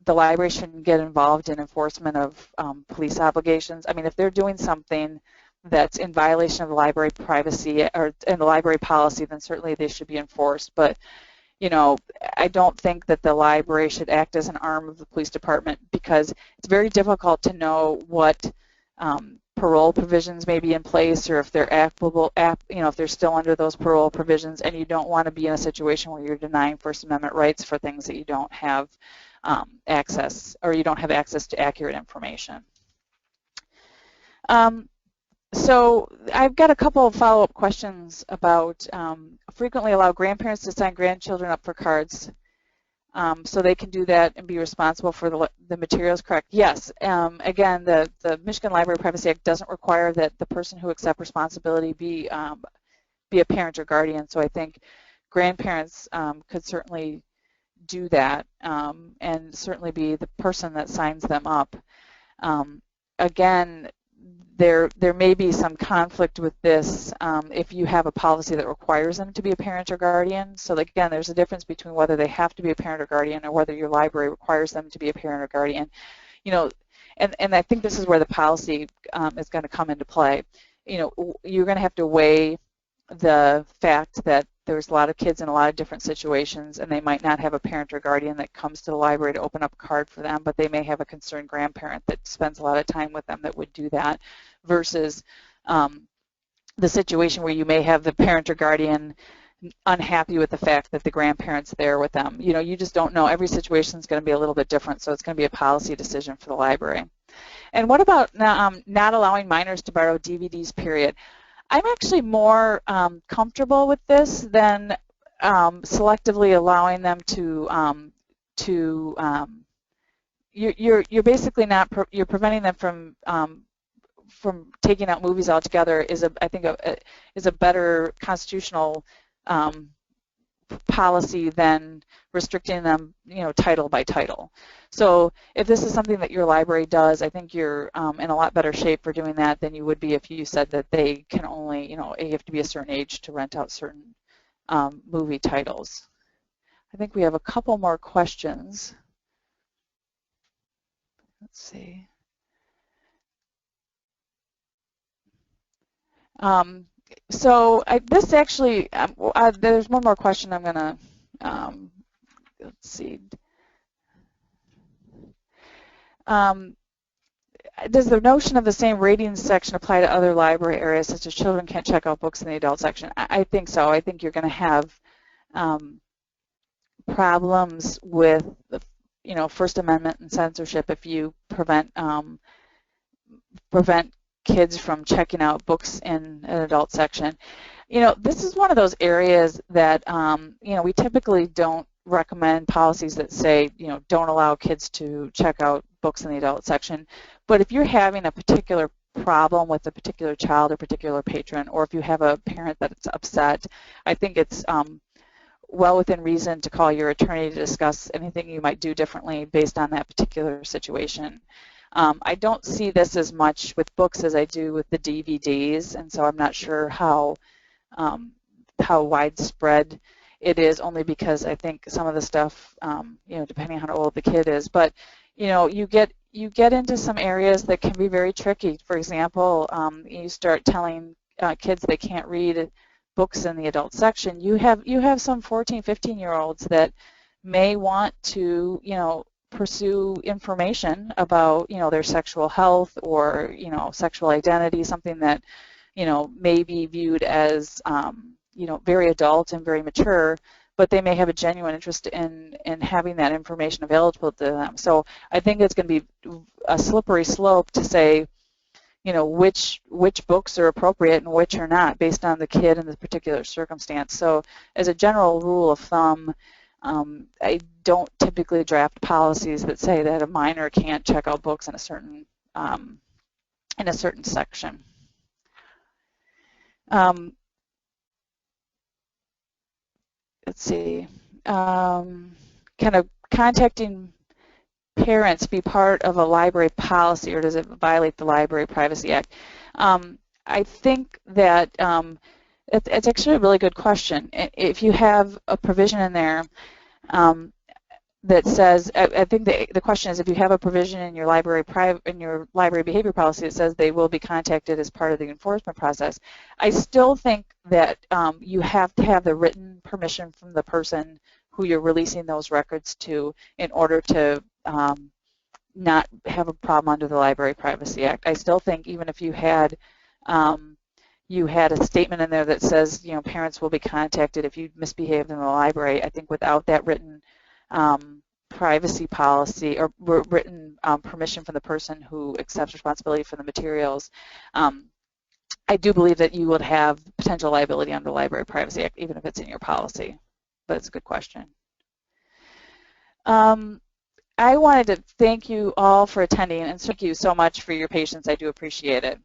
A: the library shouldn't get involved in enforcement of police obligations. I mean, if they're doing something that's in violation of the library privacy or in the library policy, then certainly they should be enforced. But I don't think that the library should act as an arm of the police department, because it's very difficult to know what parole provisions may be in place, or if they're applicable, if they're still under those parole provisions, and you don't want to be in a situation where you're denying First Amendment rights for things that you don't have access, or you don't have access to accurate information. So I've got a couple of follow-up questions about frequently allow grandparents to sign grandchildren up for cards so they can do that and be responsible for the materials, correct? Yes. Again, the Michigan Library Privacy Act doesn't require that the person who accepts responsibility be a parent or guardian, so I think grandparents could certainly do that and certainly be the person that signs them up. Again, there may be some conflict with this if you have a policy that requires them to be a parent or guardian. So again, there's a difference between whether they have to be a parent or guardian or whether your library requires them to be a parent or guardian. and I think this is where the policy is going to come into play. You know, you're going to have to weigh the fact that there's a lot of kids in a lot of different situations, and they might not have a parent or guardian that comes to the library to open up a card for them, but they may have a concerned grandparent that spends a lot of time with them that would do that, versus the situation where you may have the parent or guardian unhappy with the fact that the grandparent's there with them. You know, you just don't know. Every situation is going to be a little bit different, so it's going to be a policy decision for the library. And what about not allowing minors to borrow DVDs, period? I'm actually more comfortable with this than selectively allowing them to you're basically not you're preventing them from taking out movies altogether is I think is a better constitutional policy than restricting them, you know, title by title. So if this is something that your library does, I think you're in a lot better shape for doing that than you would be if you said that they can only, you know, you have to be a certain age to rent out certain movie titles. I think we have a couple more questions. Let's see. So this actually, there's one more question I'm going to, let's see. Does the notion of the same rating section apply to other library areas, such as children can't check out books in the adult section? I think so. I think you're going to have problems with, you know, First Amendment and censorship if you prevent kids from checking out books in an adult section. You know, this is one of those areas that, you know, we typically don't recommend policies that say, you know, don't allow kids to check out books in the adult section. But if you're having a particular problem with a particular child or particular patron, or if you have a parent that's upset, I think it's well within reason to call your attorney to discuss anything you might do differently based on that particular situation. I don't see this as much with books as I do with the DVDs, and so I'm not sure how widespread it is, only because I think some of the stuff, you know, depending on how old the kid is, but you know, you get into some areas that can be very tricky. For example, you start telling kids they can't read books in the adult section. You have some 14, 15-year-olds that may want to, you know, pursue information about, you know, their sexual health or, you know, sexual identity, something that, you know, may be viewed as, you know, very adult and very mature, but they may have a genuine interest in having that information available to them. So I think it's going to be a slippery slope to say, you know, which books are appropriate and which are not based on the kid and the particular circumstance. So as a general rule of thumb, I don't typically draft policies that say that a minor can't check out books in a certain section. Let's see. Can a contacting parents be part of a library policy, or does it violate the Library Privacy Act? I think that it's actually a really good question. If you have a provision in there that says, I think the question is, if you have a provision in your library behavior policy that says they will be contacted as part of the enforcement process, I still think that you have to have the written permission from the person who you're releasing those records to in order to not have a problem under the Library Privacy Act. I still think even if you had a statement in there that says, you know, parents will be contacted if you misbehaved in the library, I think without that written privacy policy or written permission from the person who accepts responsibility for the materials, I do believe that you would have potential liability under the Library Privacy Act, even if it's in your policy. But it's a good question. I wanted to thank you all for attending, and thank you so much for your patience. I do appreciate it.